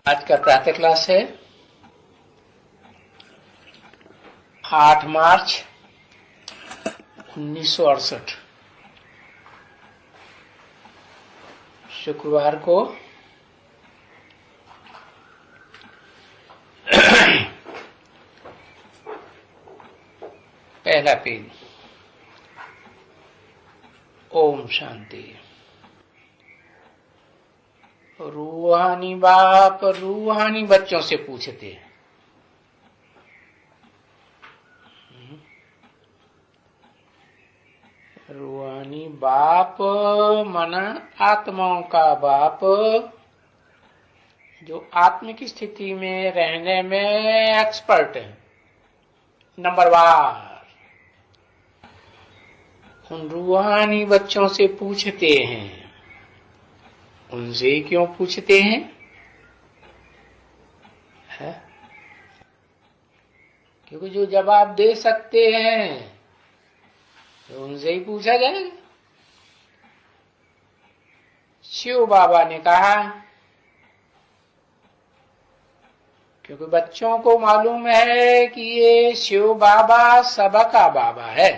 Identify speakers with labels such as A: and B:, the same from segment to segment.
A: आज का प्रातः क्लास है 8 मार्च 1968 शुक्रवार को पहला पेज। ओम शांति। रूहानी बाप रूहानी बच्चों से पूछते हैं, रूहानी बाप मन आत्माओं का बाप, जो आत्मिक स्थिति में रहने में एक्सपर्ट है, नंबरवार। उन रूहानी बच्चों से पूछते हैं। उनसे क्यों पूछते हैं? है? क्योंकि जो जवाब दे सकते हैं तो उनसे ही पूछा जाएगा। शिव बाबा ने कहा, क्योंकि बच्चों को मालूम है कि ये शिव बाबा सबका बाबा है।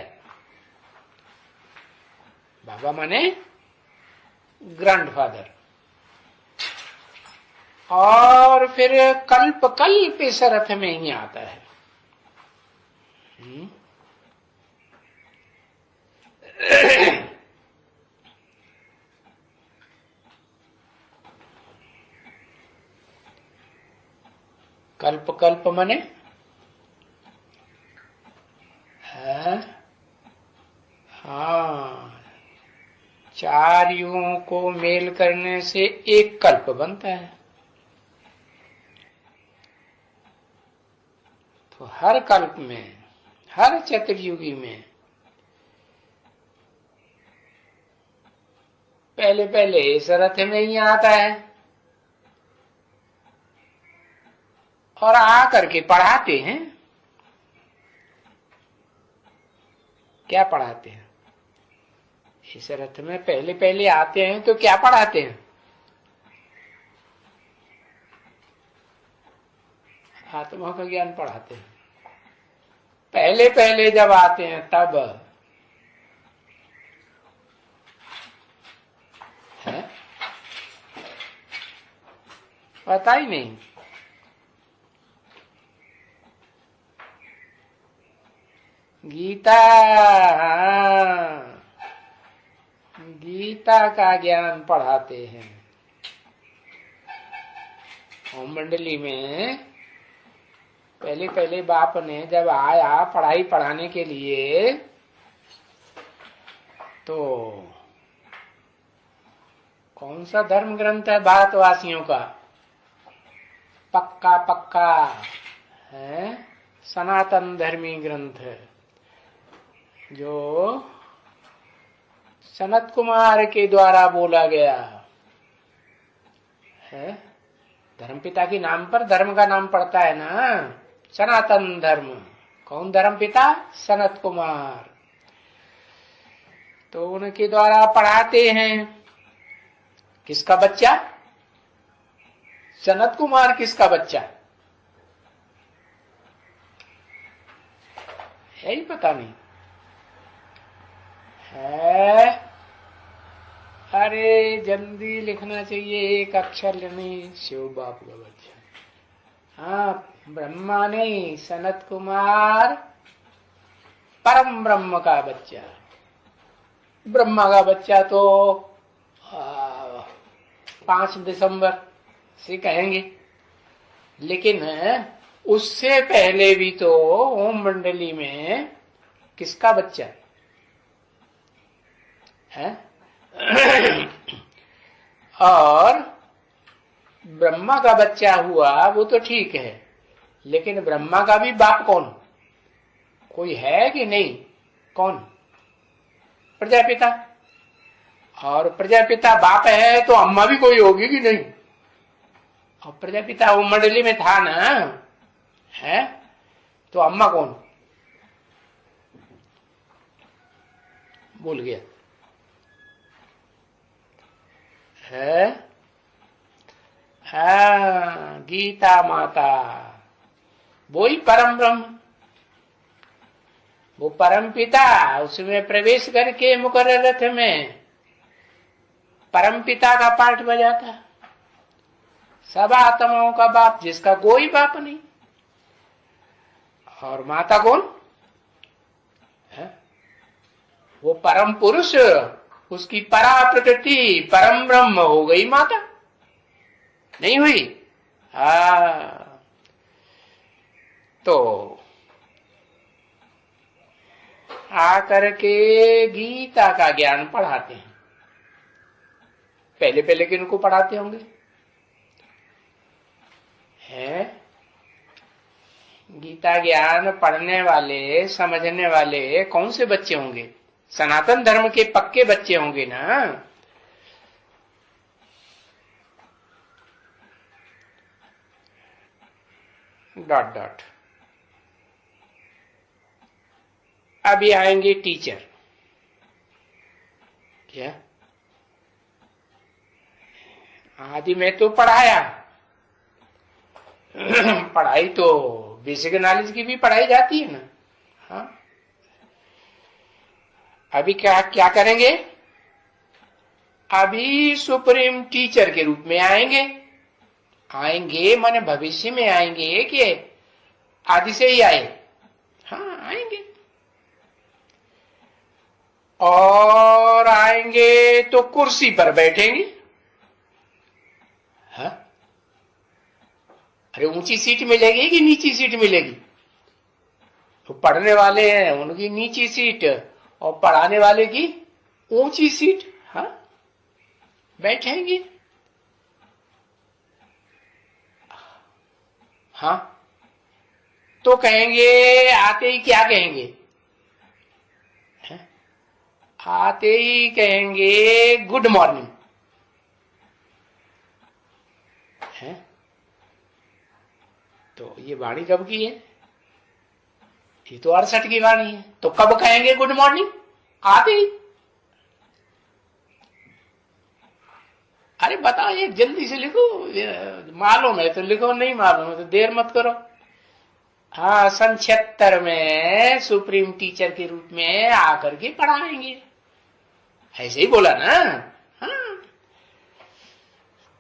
A: बाबा माने ग्रैंडफादर। और फिर कल्प कल्प इस अर्थ में ही आता है। कल्प कल्प माने हाँ, 4 युगों को मेल करने से एक कल्प बनता है। तो हर कल्प में, हर चतुर्युगी में पहले पहले इस अर्थ में ही आता है और आकर के पढ़ाते हैं। क्या पढ़ाते हैं? इस अर्थ में पहले पहले आते हैं तो क्या पढ़ाते हैं? आत्मा का ज्ञान पढ़ाते हैं। पहले पहले जब आते हैं तब है, पता ही नहीं। गीता, गीता का ज्ञान पढ़ाते हैं। ओम मंडली में पहले पहले बाप ने जब आया पढ़ाई पढ़ाने के लिए, तो कौन सा धर्म ग्रंथ है भारतवासियों का? पक्का पक्का है, सनातन धर्मी ग्रंथ है, जो सनत कुमार के द्वारा बोला गया है। धर्मपिता के नाम पर धर्म का नाम पड़ता है ना, सनातन धर्म। कौन धर्मपिता? सनत कुमार। तो उनके द्वारा पढ़ाते हैं। किसका बच्चा? सनत कुमार किसका बच्चा है? ही पता नहीं है। अरे जल्दी लिखना चाहिए, एक अक्षर नहीं। शिव बाप का बच्चा। हाँ, ब्रह्मा नहीं, सनत कुमार परम ब्रह्म का बच्चा। ब्रह्मा का बच्चा तो 5 दिसंबर से कहेंगे, लेकिन उससे पहले भी तो ओम मंडली में किसका बच्चा है? और ब्रह्मा का बच्चा हुआ वो तो ठीक है, लेकिन ब्रह्मा का भी बाप कौन? कोई है कि नहीं? कौन? प्रजापिता। और प्रजापिता बाप है तो अम्मा भी कोई होगी कि नहीं? और प्रजापिता वो मंडली में था ना, है? तो अम्मा कौन? भूल गया है। हाँ, गीता माता वो ही परम ब्रह्म, वो परम पिता, उसमें प्रवेश करके मुकर्रर रथ में परम पिता का पाठ बजाता, सब आत्माओं का बाप, जिसका कोई बाप नहीं। और माता कौन है? वो परम पुरुष, उसकी परा प्रकृति परम ब्रह्म हो गई माता, नहीं हुई? तो आकर के गीता का ज्ञान पढ़ाते हैं। पहले पहले किनको पढ़ाते होंगे? है गीता ज्ञान पढ़ने वाले, समझने वाले कौन से बच्चे होंगे? सनातन धर्म के पक्के बच्चे होंगे ना। Dot dot. अभी आएंगे टीचर। क्या आदि में तो पढ़ाया पढ़ाई तो बेसिक नॉलेज की भी पढ़ाई जाती है ना। हाँ, अभी क्या क्या करेंगे? अभी सुप्रीम टीचर के रूप में आएंगे। आएंगे माने भविष्य में आएंगे कि आदि से ही आए? हाँ, आएंगे। और आएंगे तो कुर्सी पर बैठेंगे। हाँ? अरे ऊंची सीट मिलेगी कि नीची सीट मिलेगी? तो पढ़ने वाले हैं उनकी नीची सीट और पढ़ाने वाले की ऊंची सीट। हाँ, बैठेंगे। हाँ, तो कहेंगे, आते ही क्या कहेंगे? आते ही कहेंगे गुड मॉर्निंग। है तो ये वाणी कब की है? ये तो 68 की वाणी है। तो कब कहेंगे गुड मॉर्निंग? आते ही। अरे बताओ, ये जल्दी से लिखो, मालूम है तो लिखो, नहीं मालूम है तो देर मत करो। हाँ, सन 76 में सुप्रीम टीचर के रूप में आकर के पढ़ाएंगे, ऐसे ही बोला ना। हाँ,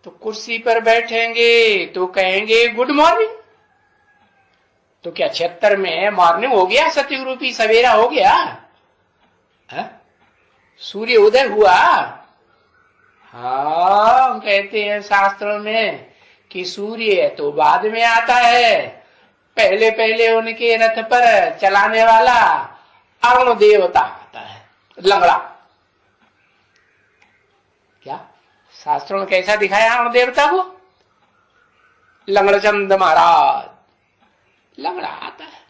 A: तो कुर्सी पर बैठेंगे तो कहेंगे गुड मॉर्निंग। तो क्या 76 में मॉर्निंग हो गया? सतयुग रूपी सवेरा हो गया? सूर्य उदय हुआ? हाँ, कहते हैं शास्त्रों में कि सूर्य तो बाद में आता है, पहले पहले उनके रथ पर चलाने वाला अरुण देवता आता है, लंगड़ा। क्या शास्त्रों में कैसा दिखाया अरुण देवता को? लंगड़चंद महाराज, लंगड़ा आता है।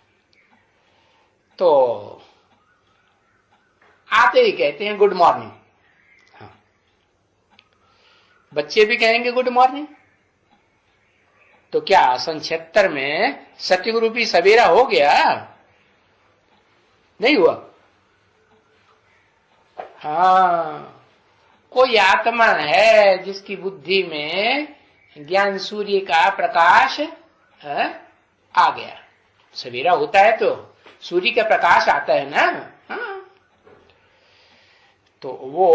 A: तो आते ही कहते हैं गुड मॉर्निंग। हाँ, बच्चे भी कहेंगे गुड मॉर्निंग। तो क्या सन 76 में सतयुग रूपी सवेरा हो गया? नहीं हुआ? हाँ, कोई आत्मा है जिसकी बुद्धि में ज्ञान सूर्य का प्रकाश आ गया। सवेरा होता है तो सूर्य का प्रकाश आता है ना। हाँ, तो वो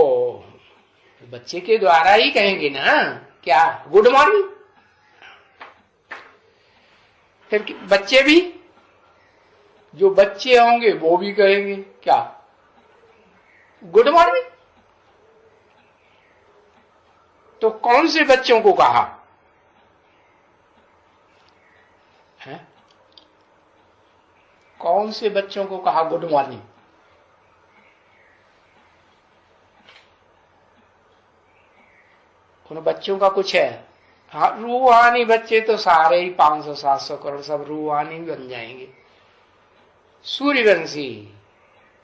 A: बच्चे के द्वारा ही कहेंगे ना, क्या गुड मॉर्निंग। फिर बच्चे भी, जो बच्चे होंगे वो भी कहेंगे क्या गुड मॉर्निंग। तो कौन से बच्चों को कहा है? कौन से बच्चों को कहा गुड मॉर्निंग? उन बच्चों का कुछ है? हाँ, रूहानी बच्चे तो सारे ही 500-700 करोड़ सब रूहानी बन जाएंगे। सूर्यवंशी,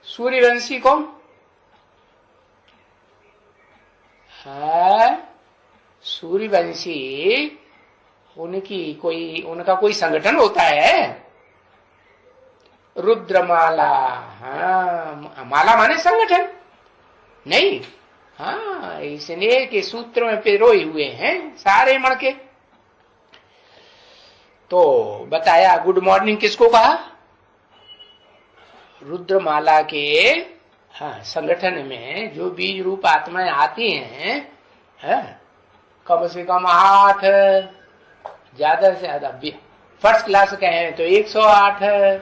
A: सूर्यवंशी कौन है? सूर्यवंशी उनका कोई संगठन होता है, रुद्रमाला। हाँ, माला माने संगठन नहीं। हाँ, इसलिए के सूत्र में पिरोए हुए हैं सारे मणके। तो बताया गुड मॉर्निंग किसको कहा? रुद्रमाला के संगठन में जो बीज रूप आत्माएं आती हैं, कम से कम 8, ज्यादा से ज्यादा फर्स्ट क्लास कहें तो 108 है,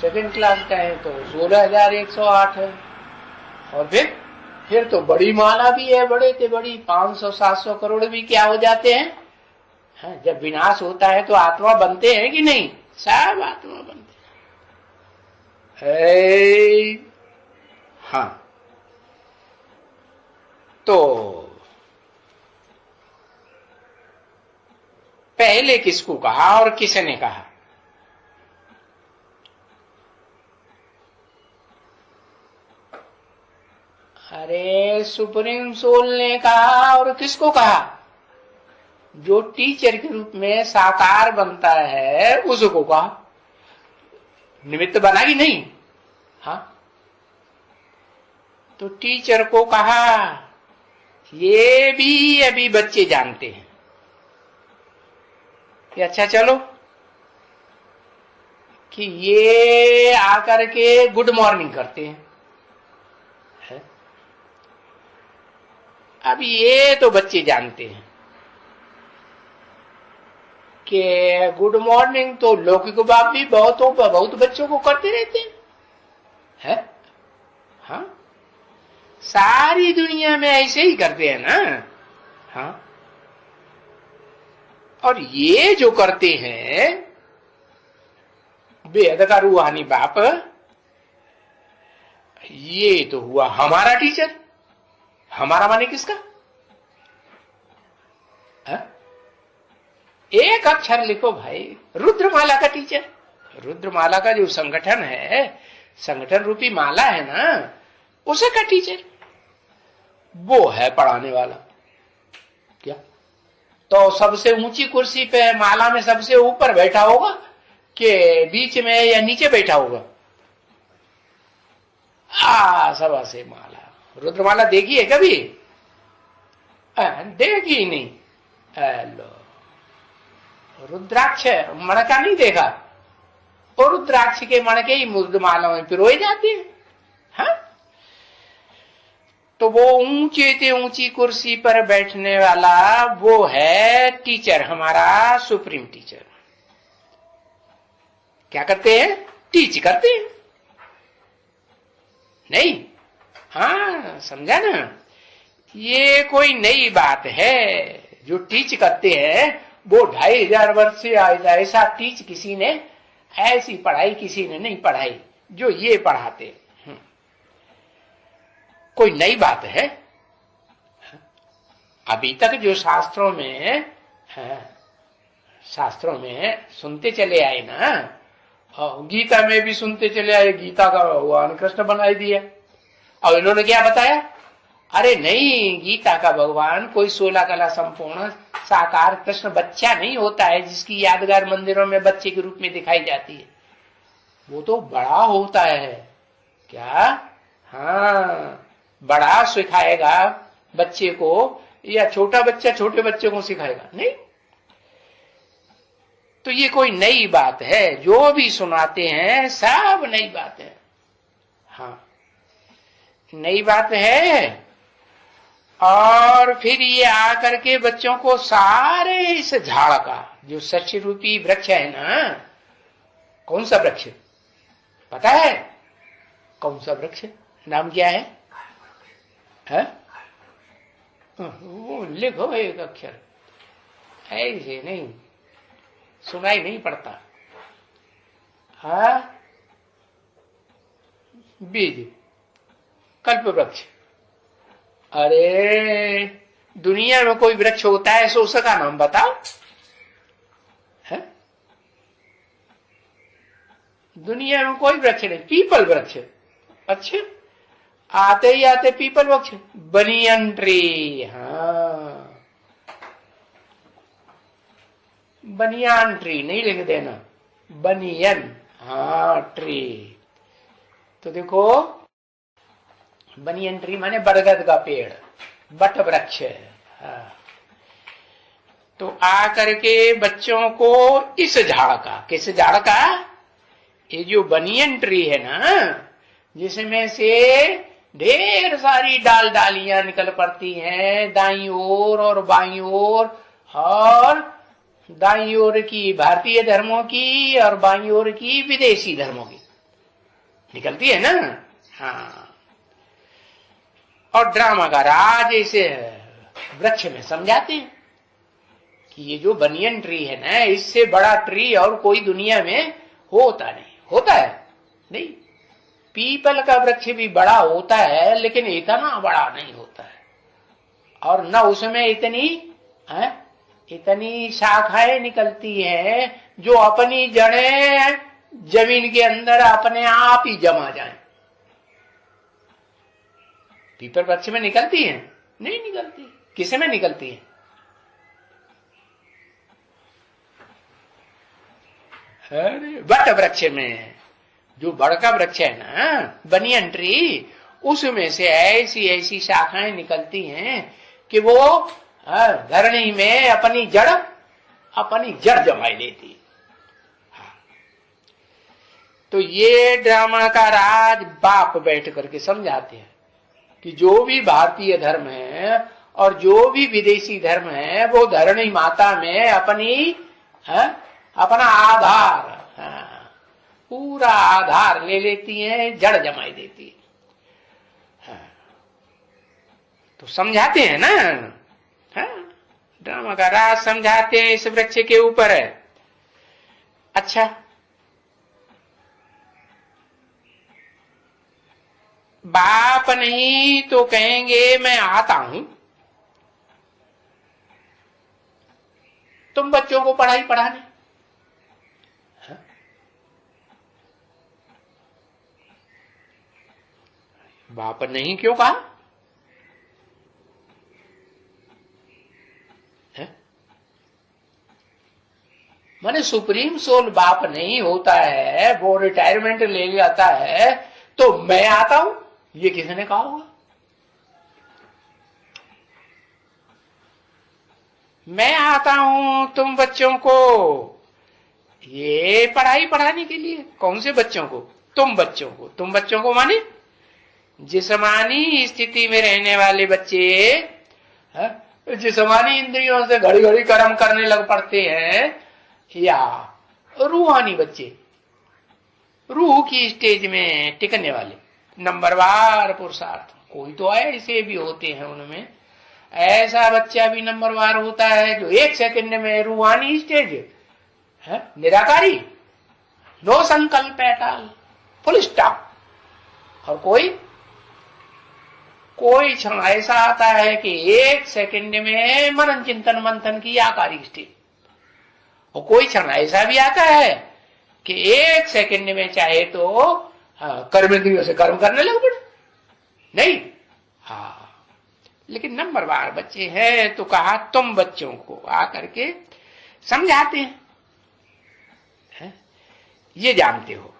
A: सेकंड क्लास कहें तो 16,108 है, और फिर तो बड़ी माला भी है, बड़े से बड़ी 500-700 करोड़ भी क्या हो जाते हैं। जब विनाश होता है तो आत्मा बनते हैं कि नहीं? सब आत्मा बनते हैं। हाँ, तो पहले किसको कहा और किसने कहा? अरे सुप्रीम सोल ने कहा। और किसको कहा? जो टीचर के रूप में साकार बनता है उसको कहा। निमित्त बना कि नहीं? हाँ, तो टीचर को कहा। ये भी अभी बच्चे जानते हैं कि अच्छा चलो कि ये आकर के गुड मॉर्निंग करते हैं। अब ये तो बच्चे जानते हैं कि गुड मॉर्निंग तो लौकिक बाप भी बहुत बच्चों को करते रहते हैं। हाँ, सारी दुनिया में ऐसे ही करते हैं ना। हाँ, और ये जो करते हैं बेहद का रूहानी बाप, ये तो हुआ हमारा टीचर। हमारा माने किसका? एक अक्षर लिखो भाई, रुद्रमाला का टीचर। रुद्रमाला का जो संगठन है, संगठन रूपी माला है ना, उसे का टीचर वो है पढ़ाने वाला। क्या तो सबसे ऊंची कुर्सी पे माला में सबसे ऊपर बैठा होगा कि बीच में या नीचे बैठा होगा? सभा से माला। रुद्रमाला देखी है कभी? देखी ही नहीं। लो, रुद्राक्ष मणका नहीं देखा? और रुद्राक्ष के मणके ही मुद्रमाला में पिरोए जाते हैं। हाँ, तो वो ऊंचे से ऊंची कुर्सी पर बैठने वाला वो है टीचर, हमारा सुप्रीम टीचर। क्या करते हैं? टीच करते हैं। नहीं? हाँ, समझा ना? ये कोई नई बात है। जो टीच करते हैं वो 2500 वर्ष से ऐसा टीच किसी ने, ऐसी पढ़ाई किसी ने नहीं पढ़ाई जो ये पढ़ाते। कोई नई बात है? अभी तक जो शास्त्रों में सुनते चले आए ना, गीता में भी सुनते चले आए। गीता का भगवान कृष्ण बनाई दिया। और इन्होंने क्या बताया? अरे नहीं, गीता का भगवान कोई 16 कला संपूर्ण साकार कृष्ण बच्चा नहीं होता है जिसकी यादगार मंदिरों में बच्चे के रूप में दिखाई जाती है। वो तो बड़ा होता है। क्या? हाँ, बड़ा सिखाएगा बच्चे को, या छोटा बच्चा छोटे बच्चे को सिखाएगा? नहीं। तो ये कोई नई बात है? जो भी सुनाते हैं सब नई बात है। हाँ, नई बात है। और फिर ये आकर के बच्चों को सारे इस झाड़ का, जो सच्ची रूपी वृक्ष है ना, कौन सा वृक्ष पता है? कौन सा वृक्ष? नाम क्या है? वो लिखो एक अक्षर, ऐसे नहीं, सुनाई नहीं पड़ता। हाँ, बीज, कल्प वृक्ष। अरे दुनिया में कोई वृक्ष होता है सो उसका नाम बताओ। है? दुनिया में कोई वृक्ष नहीं। पीपल वृक्ष। अच्छा, आते ही आते पीपल वृक्ष, बनियन ट्री। हाँ, बनियान ट्री नहीं लिख देना, बनियन। हाँ, ट्री। तो देखो, बनियन ट्री माने बरगद का पेड़, बट वृक्ष। हाँ, तो आकर के बच्चों को इस झाड़ का, किस झाड़ का, ये जो बनियन ट्री है ना, जिसमें से ढेर सारी डाल डालियां निकल पड़ती हैं दाईं ओर और बाईं ओर, और दाईं ओर की भारतीय धर्मों की और बाईं ओर की विदेशी धर्मों की निकलती है ना। हाँ, और ड्रामा का राज इसे वृक्ष में समझाते हैं कि ये जो बनियन ट्री है ना, इससे बड़ा ट्री और कोई दुनिया में होता नहीं, होता है नहीं। पीपल का वृक्ष भी बड़ा होता है लेकिन इतना बड़ा नहीं होता है, और न उसमें इतनी शाखाएं निकलती हैं जो अपनी जड़ें जमीन के अंदर अपने आप ही जमा जाएं। पीपल वृक्ष में निकलती हैं? नहीं निकलती। किस में निकलती है? अरे वट वृक्ष में, जो बड़का वृक्ष है ना, बनियन ट्री, उसमें से ऐसी ऐसी शाखाएं निकलती हैं कि वो धरणी में अपनी जड़ जमाई लेती। तो ये ड्रामा का राज बाप बैठ करके समझाते हैं कि जो भी भारतीय धर्म है और जो भी विदेशी धर्म है, वो धरणी माता में अपना आधार, पूरा आधार ले लेती है, जड़ जमाई देती है। तो समझाते हैं ना, ड्रामा का राज समझाते हैं, इस वृक्ष के ऊपर है। अच्छा, बाप नहीं तो कहेंगे मैं आता हूं, तुम बच्चों को पढ़ाई पढ़ाने। बाप नहीं क्यों कहा? माने सुप्रीम सोल बाप नहीं होता है, वो रिटायरमेंट ले जाता है, तो मैं आता हूं, ये किसने कहा होगा? मैं आता हूं तुम बच्चों को ये पढ़ाई पढ़ाने के लिए। कौन से बच्चों को? तुम बच्चों को। तुम बच्चों को माने जिस्मानी स्थिति में रहने वाले बच्चे, जिस्मानी इंद्रियों से घड़ी घड़ी कर्म करने लग पड़ते हैं, या रूहानी बच्चे, रूह की स्टेज में टिकने वाले, नंबरवार पुरुषार्थ। कोई तो ऐसे भी होते हैं, उनमें ऐसा बच्चा भी नंबरवार होता है जो 1 सेकंड में रूहानी स्टेज है, निराकारी, नो संकल्प एट ऑल, फुल स्टॉप। और कोई क्षण ऐसा आता है कि 1 सेकंड में मनन चिंतन मंथन की आकारी स्टेज, और कोई क्षण ऐसा भी आता है कि 1 सेकंड में चाहे तो कर्मेंद्रियों से कर्म करने लग पड़े। नहीं, लेकिन नंबरवार बच्चे हैं तो कहा तुम बच्चों को आकर के समझाते हैं। ये जानते हो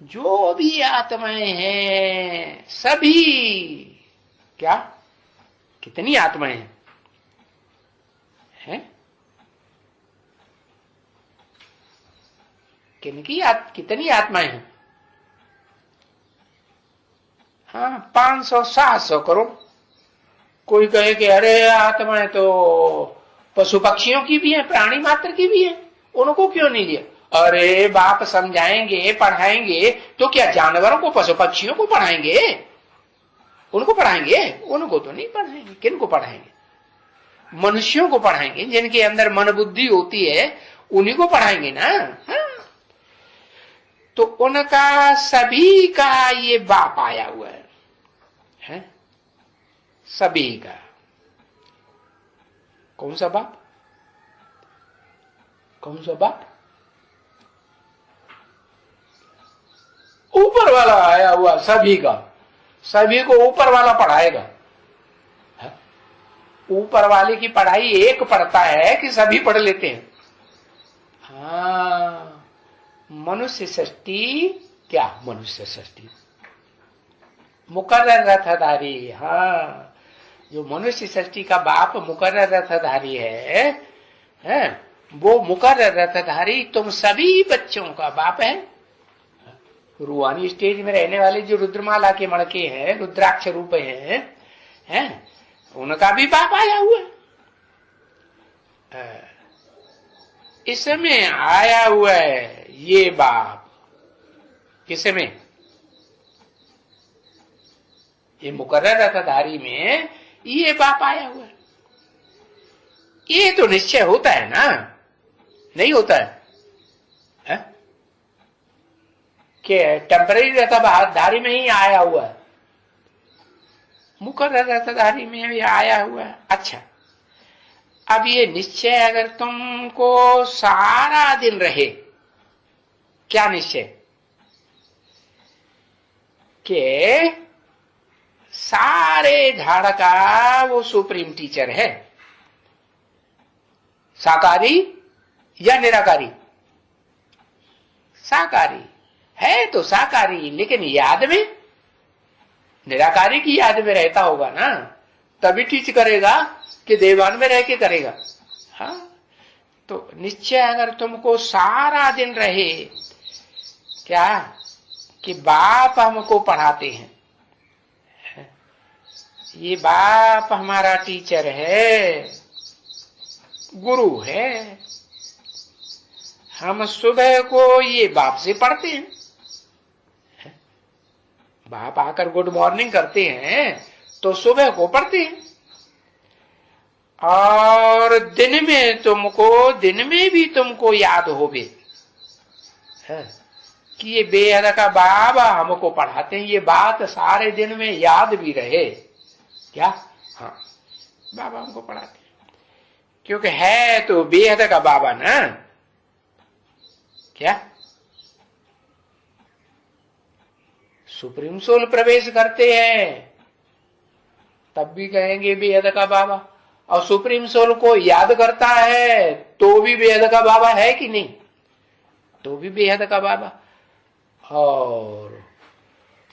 A: जो भी आत्माएं हैं सभी, क्या कितनी आत्माएं हैं? कितनी आत्माएं हैं? 500-700 करोड़। कोई कहे कि अरे आत्माएं तो पशु पक्षियों की भी है, प्राणी मात्र की भी है, उनको क्यों नहीं लिया? अरे बाप समझाएंगे पढ़ाएंगे तो क्या जानवरों को, पशु पक्षियों को पढ़ाएंगे? उनको पढ़ाएंगे? उनको तो नहीं पढ़ाएंगे। किनको पढ़ाएंगे? मनुष्यों को पढ़ाएंगे, जिनके अंदर मन बुद्धि होती है, उन्हीं को पढ़ाएंगे ना। तो उनका सभी का ये बाप आया हुआ है, सभी का। कौन सा बाप? कौन सा बाप? ऊपर वाला आया हुआ सभी का। सभी को ऊपर वाला पढ़ाएगा। ऊपर वाले की पढ़ाई एक पढ़ता है कि सभी पढ़ लेते हैं? मनुष्य सृष्टि, क्या मनुष्य सृष्टि, मुकर्रर रथधारी। जो मनुष्य सृष्टि का बाप मुकर्रर रथधारी है, वो मुकर्रर रथधारी तुम सभी बच्चों का बाप है। रूहानी स्टेज में रहने वाले जो रुद्रमाला के मणके हैं, रुद्राक्ष रूप हैं, उनका भी बाप आया हुआ है। इसमें आया हुआ है ये बाप, किसमें? ये मुकर्रर रथधारी में ये बाप आया हुआ है। ये तो निश्चय होता है ना, नहीं होता है? कि टेम्पररी रथधारी में ही आया हुआ है, मुकर्रर रथधारी में भी आया हुआ है। अच्छा, अब ये निश्चय अगर तुमको सारा दिन रहे, क्या निश्चय? कि सारे झाड़ का वो सुप्रीम टीचर है, साकारी या निराकारी? साकारी है तो साकारी, लेकिन याद में निराकारी की याद में रहता होगा ना, तभी टीच करेगा कि देवान में रह के करेगा। हाँ, तो निश्चय अगर तुमको सारा दिन रहे, क्या कि बाप हमको पढ़ाते हैं, ये बाप हमारा टीचर है, गुरु है, हम सुबह को ये बाप से पढ़ते हैं। बाप आकर गुड मॉर्निंग करते हैं तो सुबह को पढ़ते हैं, और दिन में भी तुमको याद होवे कि ये बेहद का बाबा हमको पढ़ाते हैं, ये बात सारे दिन में याद भी रहे। क्या? हाँ, बाबा हमको पढ़ाते हैं, क्योंकि है तो बेहद का बाबा ना। क्या? सुप्रीम सोल प्रवेश करते हैं तब भी कहेंगे बेहद का बाबा, और सुप्रीम सोल को याद करता है तो भी बेहद का बाबा है कि नहीं? तो भी बेहद का बाबा। और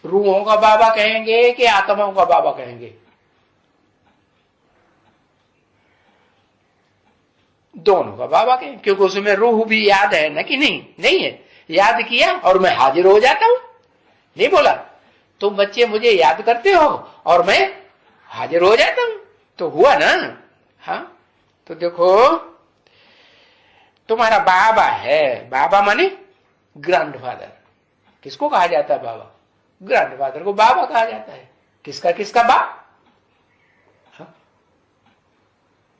A: रूहों का बाबा कहेंगे कि आत्माओं का बाबा कहेंगे? दोनों का बाबा कहेंगे, क्योंकि उसमें रूह भी याद है ना कि नहीं? नहीं है, याद किया और मैं हाजिर हो जाता हूं। नहीं बोला तुम बच्चे मुझे याद करते हो और मैं हाजिर हो जाता हूं, तो हुआ ना। हाँ, तो देखो तुम्हारा बाबा है, बाबा माने ग्रैंडफादर। किसको कहा जाता है बाबा? ग्रैंडफादर को बाबा कहा जाता है। किसका किसका बाप? हाँ?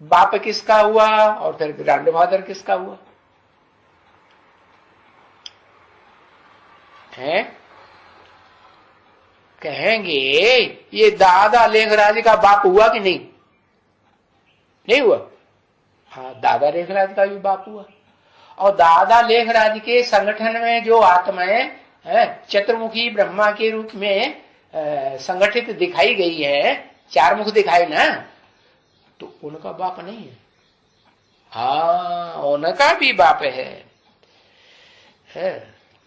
A: बाप किसका हुआ और फिर ग्रैंडफादर किसका हुआ है? कहेंगे ये दादा लेखराज का बाप हुआ कि नहीं? नहीं हुआ। हाँ, दादा लेखराज का भी बाप हुआ। और दादा लेखराज के संगठन में जो आत्माएं चतुर्मुखी ब्रह्मा के रूप में संगठित दिखाई गई है, चार मुख दिखाई ना, तो उनका बाप नहीं है? हाँ, उनका भी बाप है।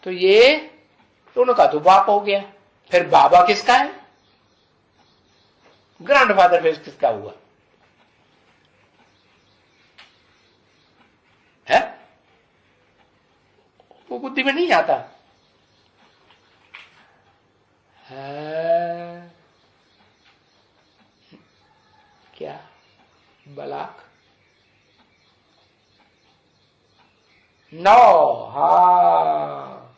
A: तो ये उनका तो बाप हो गया। फिर बाबा किसका है? ग्रैंडफादर फिर किसका हुआ है? वो बुद्धि में नहीं आता है। क्या बलाक 9? हाँ,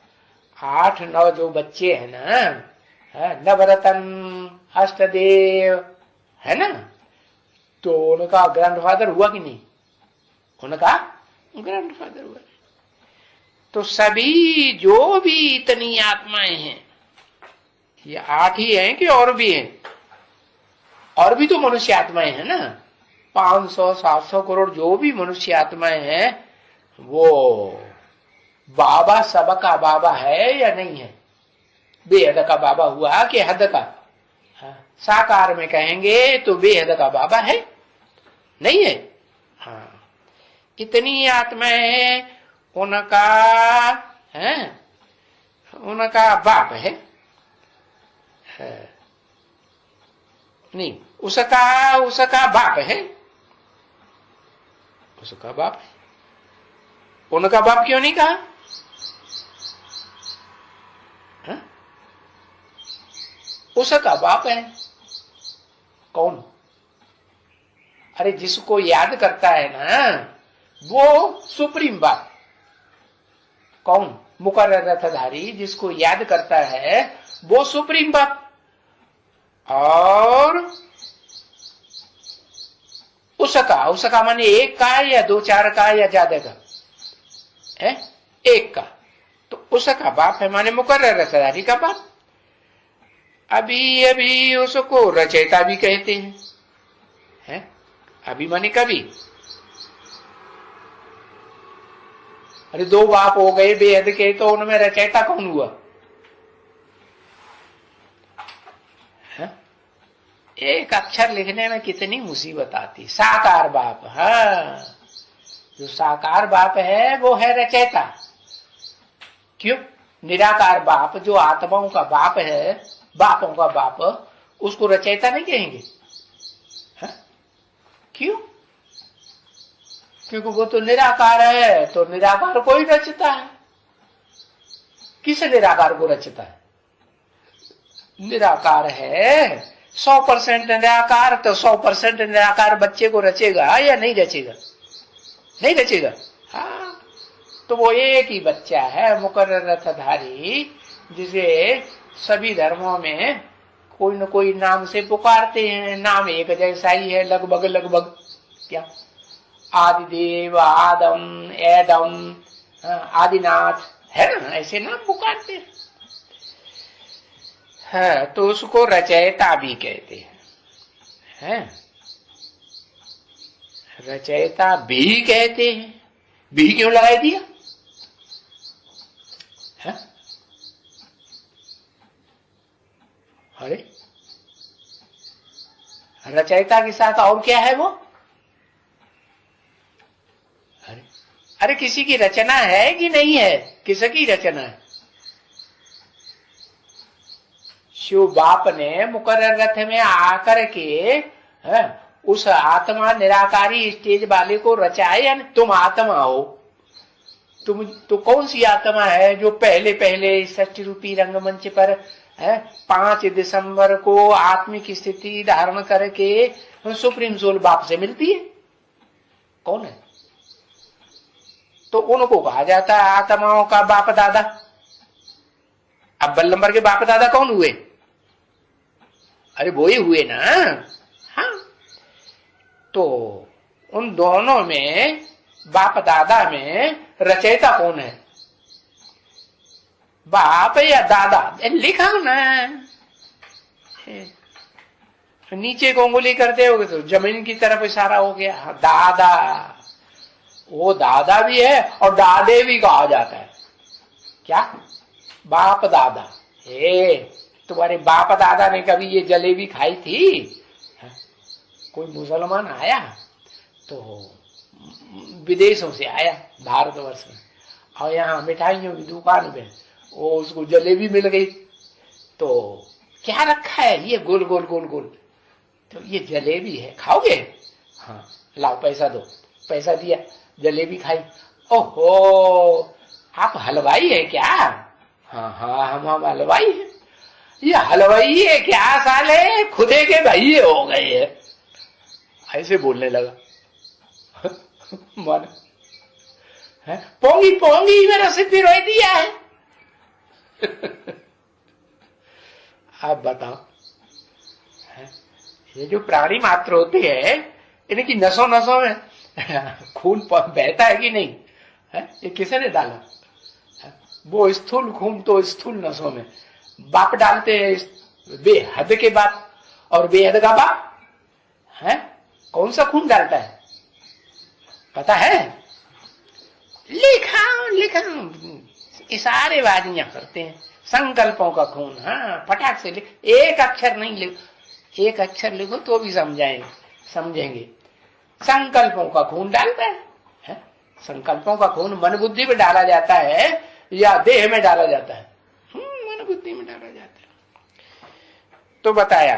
A: 8-9 जो बच्चे हैं ना, नवरतन अष्टदेव है ना, तो उनका ग्रैंडफादर हुआ कि नहीं? उनका ग्रैंडफादर हुआ। तो सभी जो भी इतनी आत्माएं हैं, ये 8 ही हैं कि और भी हैं? और भी तो मनुष्य आत्माएं हैं ना, 500-700 करोड़ जो भी मनुष्य आत्माएं हैं, वो बाबा सबका बाबा है या नहीं है? बेहद का बाबा हुआ कि हद का? हाँ, साकार में कहेंगे तो बेहद का बाबा है, नहीं है? हाँ, इतनी आत्माएं हैं, उनका है, उनका बाप है नहीं? उसका बाप है, उसका बाप है। उनका बाप क्यों नहीं कहा? हा? उसका बाप है। कौन? अरे जिसको याद करता है ना वो सुप्रीम बाप। कौन? मुकर्रर रथधारी जिसको याद करता है वो सुप्रीम बाप। और उसका माने एक का या दो चार का या ज्यादा का है? एक का। तो उसका बाप है माने मुकर्रर रथधारी का बाप। अभी अभी उसको रचयिता भी कहते हैं। अभी माने कभी। अरे दो बाप हो गए बेहद के, तो उनमें रचयिता कौन हुआ? है? एक अक्षर लिखने में कितनी मुसीबत आती। साकार बाप, हाँ, जो साकार बाप है वो है रचयिता। क्यों? निराकार बाप जो आत्माओं का बाप है, बापों का बाप, उसको रचयिता नहीं कहेंगे? है? क्यों? क्योंकि वो तो निराकार है, तो निराकार को ही रचता है। किस निराकार को रचता है? निराकार है 100% निराकार, तो 100% निराकार बच्चे को रचेगा या नहीं रचेगा? नहीं रचेगा। हाँ, तो वो एक ही बच्चा है मुकर्रर रथधारी, जिसे सभी धर्मों में कोई न कोई नाम से पुकारते हैं। नाम एक जैसा ही है लगभग लगभग। क्या? आदिदेव, आदम, एडम, आदिनाथ, है ना? ऐसे नाम पुकारते हैं। तो उसको रचयिता भी कहते हैं। रचयिता भी कहते हैं। भी क्यों लगा दिया? है? अरे रचयिता के साथ और क्या है वो? अरे किसी की रचना है कि नहीं है? किसकी रचना है? शिव बाप ने मुकर्रर रथ में आकर के उस आत्मा निराकारी स्टेज वाले को रचाए। तुम आत्मा हो। तुम तो कौन सी आत्मा है जो पहले पहले षष्ठी रूपी रंगमंच पर 5 दिसंबर को आत्मिक स्थिति धारण करके सुप्रीम सोल बाप से मिलती है? कौन है? तो उनको कहा जाता है आत्माओं का बाप दादा। अब बल्लंबर के बाप दादा कौन हुए? अरे वो ही हुए ना। हाँ, तो उन दोनों में बाप दादा में रचयिता कौन है? बाप या दादा? लिखा ना। नीचे को उंगली करते हो तो जमीन की तरफ इशारा हो गया। दादा, वो दादा भी है और दादे भी कहा जाता है। क्या? बाप दादा। तुम्हारे बाप दादा ने कभी ये जलेबी खाई थी? कोई मुसलमान आया तो विदेशों से आया भारतवर्ष में, और यहाँ मिठाइयों की दुकान में वो उसको जलेबी मिल गई। तो क्या रखा है? ये गोल गोल गोल गोल। तो ये जलेबी है, खाओगे? हाँ, लाओ पैसा दो। पैसा दिया, जलेबी खाई। ओहो, आप हलवाई है क्या? हाँ हाँ, हम हलवाई है। ये हलवाई है क्या साले? खुदे के भाई हो गए है। ऐसे बोलने लगा। मन है पोंगी पोंगी मेरा सिद्धि रोई दिया है। आप बताओ, ये जो प्राणी मात्र होते हैं इनकी नसों नसों में खून बहता है कि नहीं? है? ये किसने डाला? वो स्थूल खून तो स्थूल नसों में बाप डालते हैं, बेहद के बाप। और बेहद का बाप है कौन सा खून डालता है पता है? लिखा लिखा इशारे बाजियां करते हैं। संकल्पों का खून। हाँ, फटाक से लिख। एक अक्षर नहीं लिखो, एक अक्षर लिखो तो भी समझेंगे। संकल्पों का खून डालता है? संकल्पों का खून मन बुद्धि में डाला जाता है या देह में डाला जाता है? मन बुद्धि में डाला जाता है। तो बताया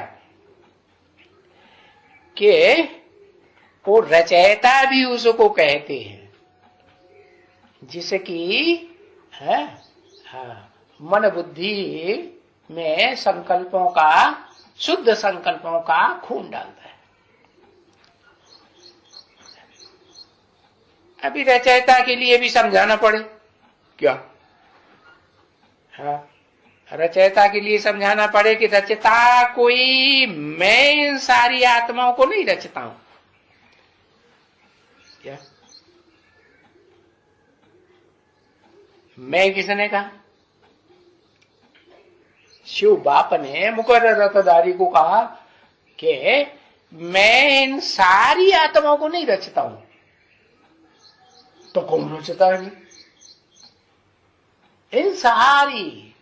A: कि वो रचयिता भी उसको कहते हैं, जिसे कि है मन बुद्धि में संकल्पों का, शुद्ध संकल्पों का खून डालता है। अभी रचयिता के लिए भी समझाना पड़े क्या? रचयिता के लिए समझाना पड़े कि रचता कोई, मैं इन सारी आत्माओं को नहीं रचता हूं क्या? मैं किसने कहा? शिव बाप ने मुकर्रर रथधारी को कहा कि मैं इन सारी आत्माओं को नहीं रचता हूं। तो कौन रचता है? इन सारी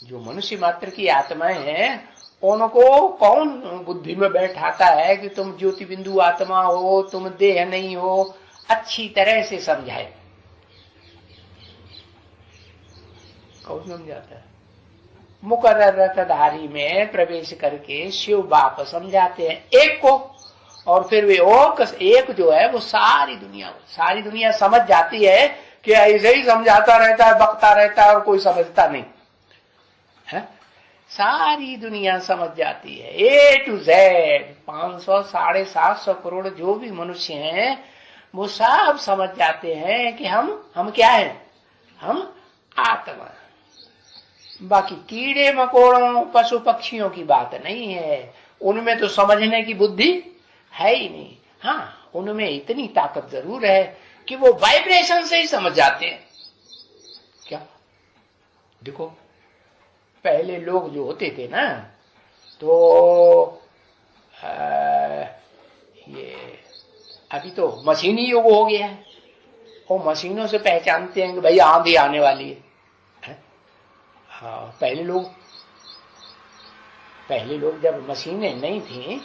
A: जो मनुष्य मात्र की आत्माएं हैं, उनको कौन बुद्धि में बैठाता है कि तुम ज्योति बिंदु आत्मा हो, तुम देह नहीं हो? अच्छी तरह से समझाए। कौन समझाता है? मुकर्रर रथधारी में प्रवेश करके शिव बाप समझाते हैं एक को, और फिर वे एक जो है वो सारी दुनिया समझ जाती है कि ऐसे ही समझाता रहता है, बकता रहता है और कोई समझता नहीं है। सारी दुनिया समझ जाती है, ए टू जेड 500 750 करोड़ जो भी मनुष्य हैं वो सब समझ जाते हैं कि हम क्या हैं? हम आत्मा। बाकी कीड़े मकोड़ों पशु पक्षियों की बात नहीं है, उनमें तो समझने की बुद्धि है ही नहीं। हाँ, उनमें इतनी ताकत जरूर है कि वो वाइब्रेशन से ही समझ जाते हैं। क्या देखो, पहले लोग जो होते थे ना, तो ये अभी तो मशीनी युग हो गया है, वो मशीनों से पहचानते हैं कि भाई आंधी आने वाली है। हाँ, पहले लोग जब मशीनें नहीं थी,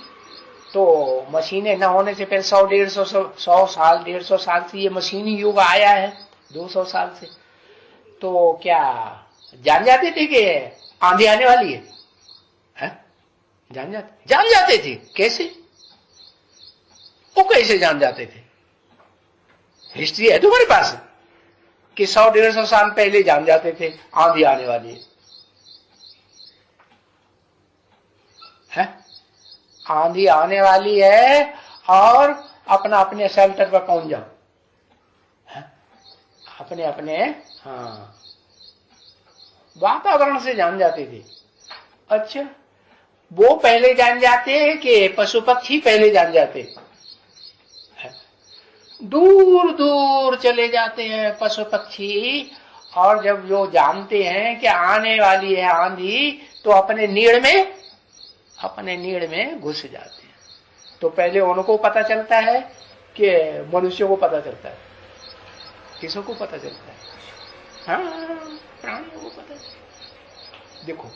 A: तो मशीनें न होने से पहले 100 साल से ये मशीनी युग आया है, 200 साल से। तो क्या जान जाते थे कि आंधी आने वाली है? जान जाते थे। कैसे? वो कैसे जान जाते थे? हिस्ट्री है तुम्हारे पास कि 100-150 साल पहले जान जाते थे आंधी आने वाली है? आंधी आने वाली है और अपने शेल्टर पर पहुंच जाओ। अपने हाँ, वातावरण से जान जाते थे। अच्छा, वो पहले जान जाते हैं कि पशु पक्षी पहले जान जाते? दूर दूर चले जाते हैं पशु पक्षी, और जब जो जानते हैं कि आने वाली है आंधी, तो अपने नीड़ में घुस जाते हैं। तो पहले उनको पता चलता है कि मनुष्यों को पता चलता है? किसों को पता चलता है? हाँ, प्राणियों को पता है। देखो,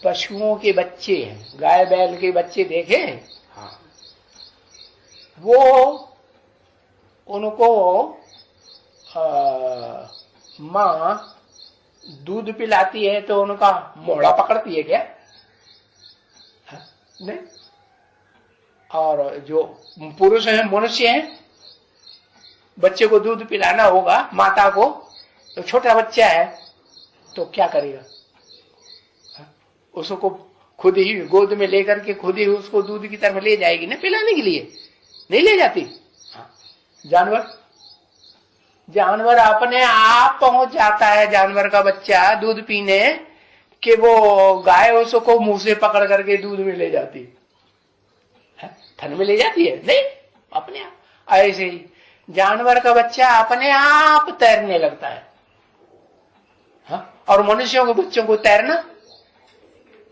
A: पशुओं के बच्चे हैं, गाय बैल के बच्चे देखे? हाँ, वो उनको माँ दूध पिलाती है तो उनका मोड़ा पकड़ती है क्या? नहीं। और जो पुरुष हैं, मनुष्य हैं, बच्चे को दूध पिलाना होगा माता को, तो छोटा बच्चा है तो क्या करेगा? उसको खुद ही गोद में लेकर के खुद ही उसको दूध की तरफ ले जाएगी ना पिलाने के लिए? नहीं ले जाती। जानवर अपने आप पहुंच जाता है, जानवर का बच्चा दूध पीने, कि वो गाय उसको मुंह से पकड़ करके दूध में ले जाती है। थन में ले जाती है? नहीं, अपने आप। ऐसे ही जानवर का बच्चा अपने आप तैरने लगता है। और मनुष्यों के बच्चों को तैरना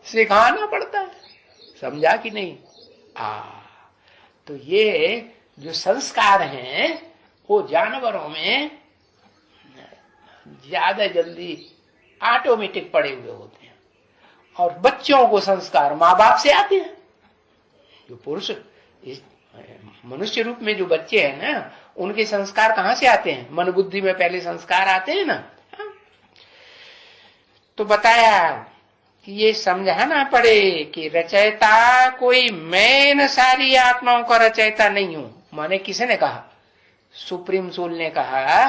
A: सिखाना पड़ता है। समझा कि नहीं? तो ये जो संस्कार हैं वो जानवरों में ज्यादा जल्दी ऑटोमेटिक पड़े हुए होते हैं, और बच्चों को संस्कार माँ बाप से आते हैं। जो पुरुष मनुष्य रूप में जो बच्चे हैं ना, उनके संस्कार कहाँ से आते हैं? मन बुद्धि में पहले संस्कार आते हैं ना। तो बताया कि ये समझाना पड़े कि रचयिता कोई मैं न सारी आत्माओं का रचयिता नहीं हूं। माने किसने कहा? सुप्रीम सोल ने कहा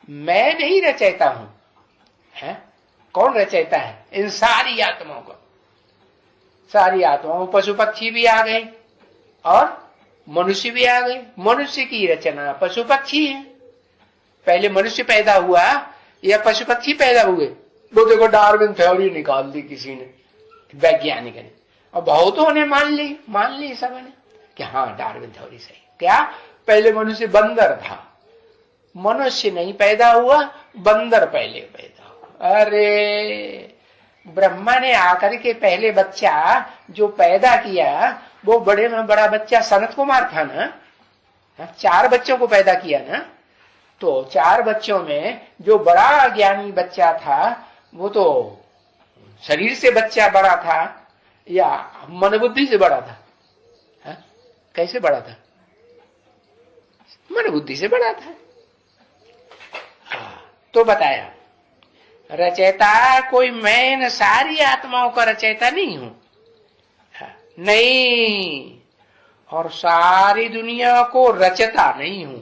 A: मैं नहीं रचयिता हूं। है? कौन रचयिता है इन सारी आत्माओं का? सारी आत्माओं, पशु पक्षी भी आ गए और मनुष्य भी आ गए। मनुष्य की रचना पशु पक्षी है। पहले मनुष्य पैदा हुआ या पशु पक्षी पैदा हुए? वो देखो डार्विन थ्योरी निकाल दी किसी ने, वैज्ञानिक ने, और बहुतों ने मान ली सबने कि हाँ डार्विन थ्योरी सही। क्या? पहले मनुष्य बंदर था, मनुष्य नहीं पैदा हुआ, बंदर पहले पैदा हुआ। अरे ब्रह्मा ने आकर के पहले बच्चा जो पैदा किया वो बड़े में बड़ा बच्चा सनत कुमार था ना। 4 बच्चों को पैदा किया ना, तो 4 बच्चों में जो बड़ा ज्ञानी बच्चा था वो तो शरीर से बच्चा बड़ा था या मन बुद्धि से बड़ा था? हा? कैसे बड़ा था? मन बुद्धि से बड़ा था। तो बताया रचयिता कोई मैं न सारी आत्माओं का रचयिता नहीं हूं। नहीं, और सारी दुनिया को रचता नहीं हूं।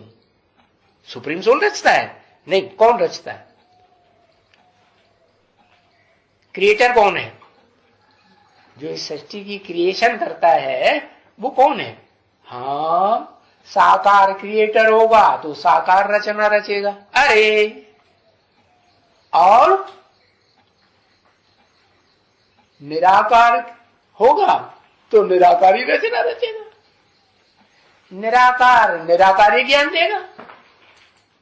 A: सुप्रीम सोल रचता है? नहीं। कौन रचता है? क्रिएटर कौन है? जो इस सृष्टि की क्रिएशन करता है वो कौन है? हाँ, साकार क्रिएटर होगा तो साकार रचना रचेगा। अरे और निराकार होगा तो निराकारी रचना रचेगा। निराकार निराकारी ज्ञान देगा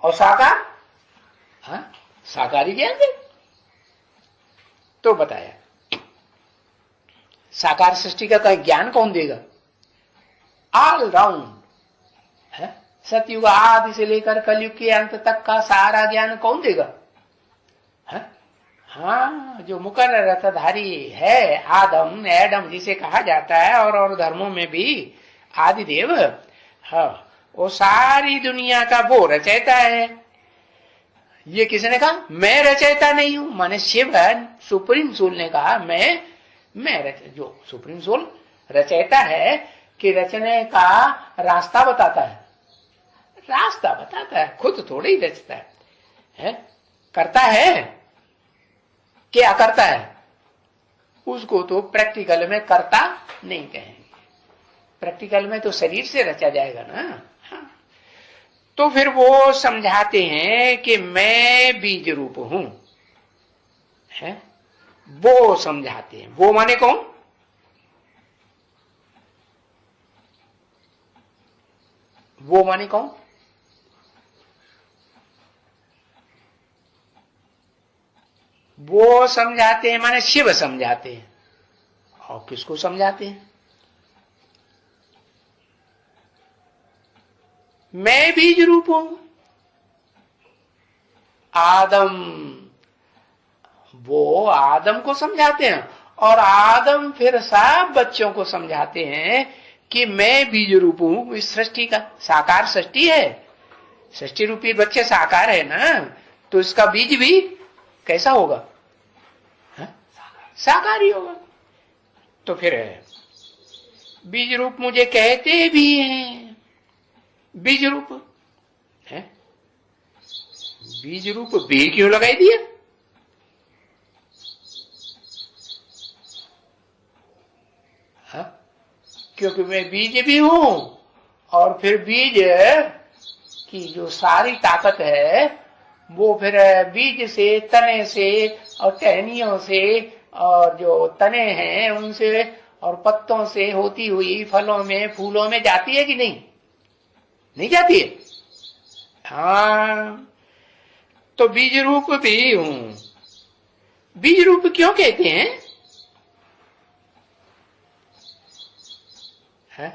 A: और साकार हाँ साकारी ज्ञान देगा। तो बताया साकार सृष्टि का ज्ञान कौन देगा? ऑल राउंड है। सतयुग आदि से लेकर कलयुग के अंत तक का सारा ज्ञान कौन देगा? हाँ, जो मुकर्रर रथधारी है, आदम एडम जिसे कहा जाता है, और धर्मों में भी आदिदेव, हाँ, वो सारी दुनिया का वो रचयिता है। ये किसने कहा? मैं रचयिता नहीं हूं। माने शिव सुप्रीम सोल ने कहा मैं जो सुप्रीम सोल रचयिता है कि रचने का रास्ता बताता है। रास्ता बताता है, खुद थोड़े ही रचता है? करता है? क्या करता है? उसको तो प्रैक्टिकल में करता नहीं कहेंगे। प्रैक्टिकल में तो शरीर से रचा जाएगा ना। हाँ। तो फिर वो समझाते हैं कि मैं बीज रूप हूं। है? वो समझाते हैं। वो माने कौन? वो माने कौन? वो समझाते हैं माने शिव समझाते हैं। और किसको समझाते हैं? मैं बीज रूप हूं। आदम, वो आदम को समझाते हैं और आदम फिर सब बच्चों को समझाते हैं कि मैं बीज रूप हूं। इस सृष्टि का साकार सृष्टि है, सृष्टि रूपी बच्चे साकार है ना, तो इसका बीज भी कैसा होगा? साकार ही होगा। तो फिर बीज रूप मुझे कहते भी हैं। बीज रूप है, बीज रूप बी क्यों लगाई दिया? क्योंकि मैं बीज भी हूं और फिर बीज की जो सारी ताकत है वो फिर बीज से, तने से और टहनियों से और जो तने हैं उनसे और पत्तों से होती हुई फलों में, फूलों में जाती है कि नहीं? नहीं जाती है। हाँ, तो बीज रूप भी हूं। बीज रूप क्यों कहते हैं? है?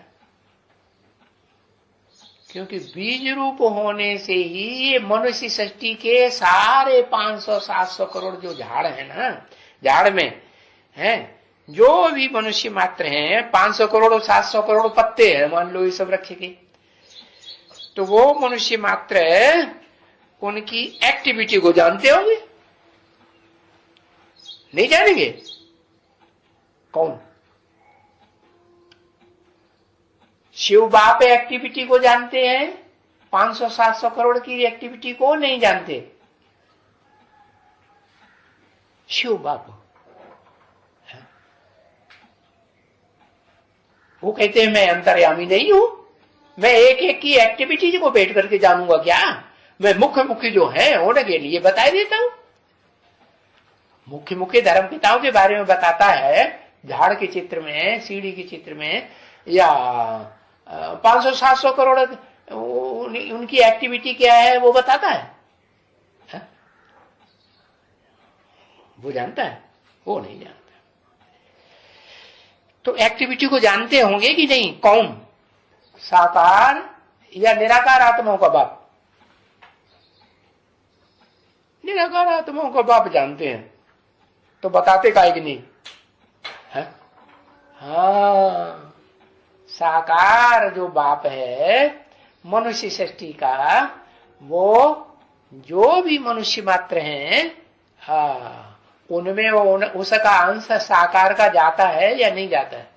A: क्योंकि बीज रूप होने से ही मनुष्य सृष्टि के सारे 500-700 करोड़ जो झाड़ है ना, झाड़ में है जो भी मनुष्य मात्र हैं, 500 करोड़ और 700 करोड़ पत्ते हैं, मान लो ये सब रखे गए, तो वो मनुष्य मात्र उनकी एक्टिविटी को जानते होंगे? नहीं जानेंगे? कौन? शिव बाप एक्टिविटी को जानते हैं, 500-700 करोड़ की एक्टिविटी को नहीं जानते। शिव बाप वो कहते हैं मैं अंतर्यामी नहीं हूं, मैं एक एक की एक्टिविटी को बैठ करके जानूंगा क्या? मैं मुख्य मुख्य जो है उनके लिए बता देता हूं। मुख्य मुख्य धर्म पिताओं के बारे में बताता है, झाड़ के चित्र में, सीढ़ी के चित्र में, या 500-700 करोड़ उनकी एक्टिविटी क्या है वो बताता है? वो जानता है? वो नहीं जानता। तो एक्टिविटी को जानते होंगे कि नहीं? कौन? साकार या निराकार आत्माओं का बाप? निराकार आत्माओं का बाप जानते हैं, तो बताते काहे कि नहीं है? हाँ, साकार जो बाप है मनुष्य सृष्टि का, वो जो भी मनुष्य मात्र हैं, हाँ, उनमें उसका अंश साकार का जाता है या नहीं जाता है?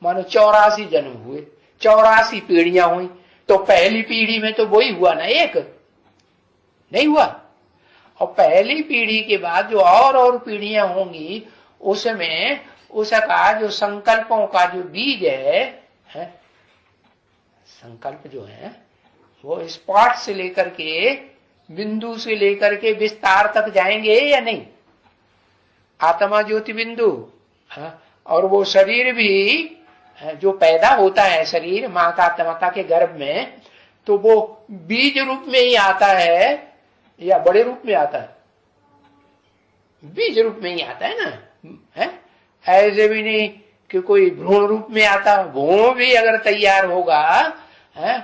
A: मानो 84 जन्म हुए, 84 पीढ़ियां हुई, तो पहली पीढ़ी में तो वही हुआ ना, एक नहीं हुआ? और पहली पीढ़ी के बाद जो और पीढ़ियां होंगी, उसमें उसका जो संकल्पों का जो बीज है, संकल्प जो है वो स्पॉट से लेकर के, बिंदु से लेकर के विस्तार तक जाएंगे या नहीं? आत्मा ज्योति बिंदु, और वो शरीर भी जो पैदा होता है, शरीर माता के गर्भ में, तो वो बीज रूप में ही आता है या बड़े रूप में आता है? बीज रूप में ही आता है ना, है? ऐसे भी नहीं कि कोई भ्रूण रूप में आता। भ्रूण भी अगर तैयार होगा है,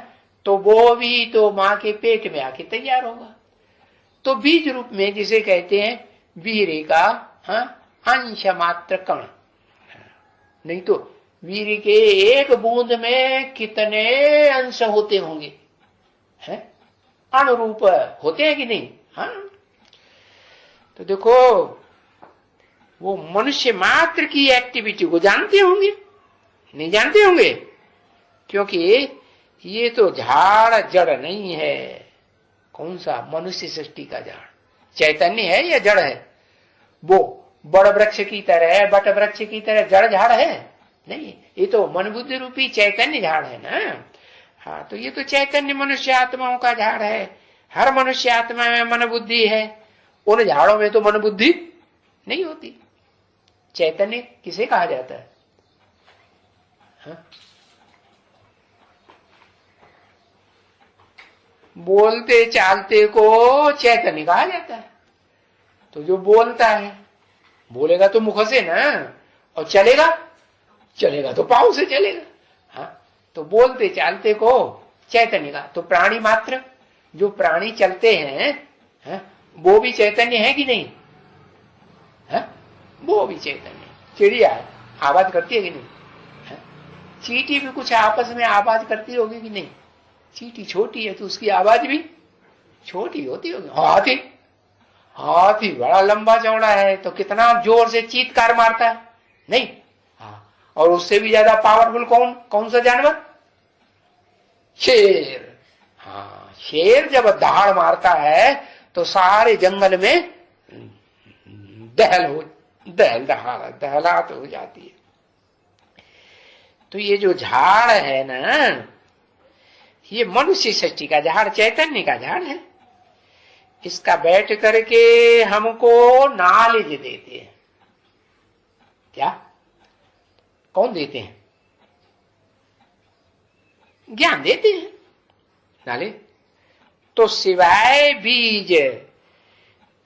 A: तो वो भी तो माँ के पेट में आके तैयार होगा। तो बीज रूप में जिसे कहते हैं वीर्य का अंश मात्र कण, नहीं तो वीर्य के एक बूंद में कितने अंश होते होंगे, हैं? अणुरूप होते हैं कि नहीं? हाँ, तो देखो वो मनुष्य मात्र की एक्टिविटी को जानते होंगे, नहीं जानते होंगे? क्योंकि ये तो झाड़ जड़ नहीं है। कौन सा? मनुष्य सृष्टि का झाड़ चैतन्य है या जड़ है? वो बड़ वृक्ष की तरह, बट वृक्ष की तरह जड़ झाड़ है? नहीं, ये तो मन बुद्धि रूपी चैतन्य झाड़ है ना। हाँ, तो ये तो चैतन्य मनुष्य आत्माओं का झाड़ है। हर मनुष्य आत्मा में मन बुद्धि है, उन झाड़ों में तो मन बुद्धि नहीं होती। चैतन्य किसे कहा जाता है? हाँ? बोलते चालते को चैतन्य कहा जाता है। तो जो बोलता है, बोलेगा तो मुख से ना, और चलेगा तो पांव से चलेगा। हाँ, तो बोलते चालते को चैतन्य का। तो प्राणी मात्र जो प्राणी चलते हैं, वो भी चैतन्य है कि नहीं? है? वो भी चैतन्य। चिड़िया आवाज करती है कि नहीं? है? चींटी भी कुछ आपस में आवाज करती होगी कि नहीं? चींटी छोटी है तो उसकी आवाज भी छोटी होती होगी। हाथी बड़ा लंबा चौड़ा है तो कितना जोर से चीत्कार मारता है, नहीं? हाँ, और उससे भी ज्यादा पावरफुल कौन सा जानवर? शेर। हाँ, शेर जब दहाड़ मारता है तो सारे जंगल में दहलात हो जाती है। तो ये जो झाड़ है ना, ये मनुष्य सृष्टि का झाड़, चैतन्य का झाड़ है। इसका बैठ करके हमको नॉलेज देते हैं। क्या? कौन देते हैं? ज्ञान देते हैं, नॉलेज। तो सिवाय बीज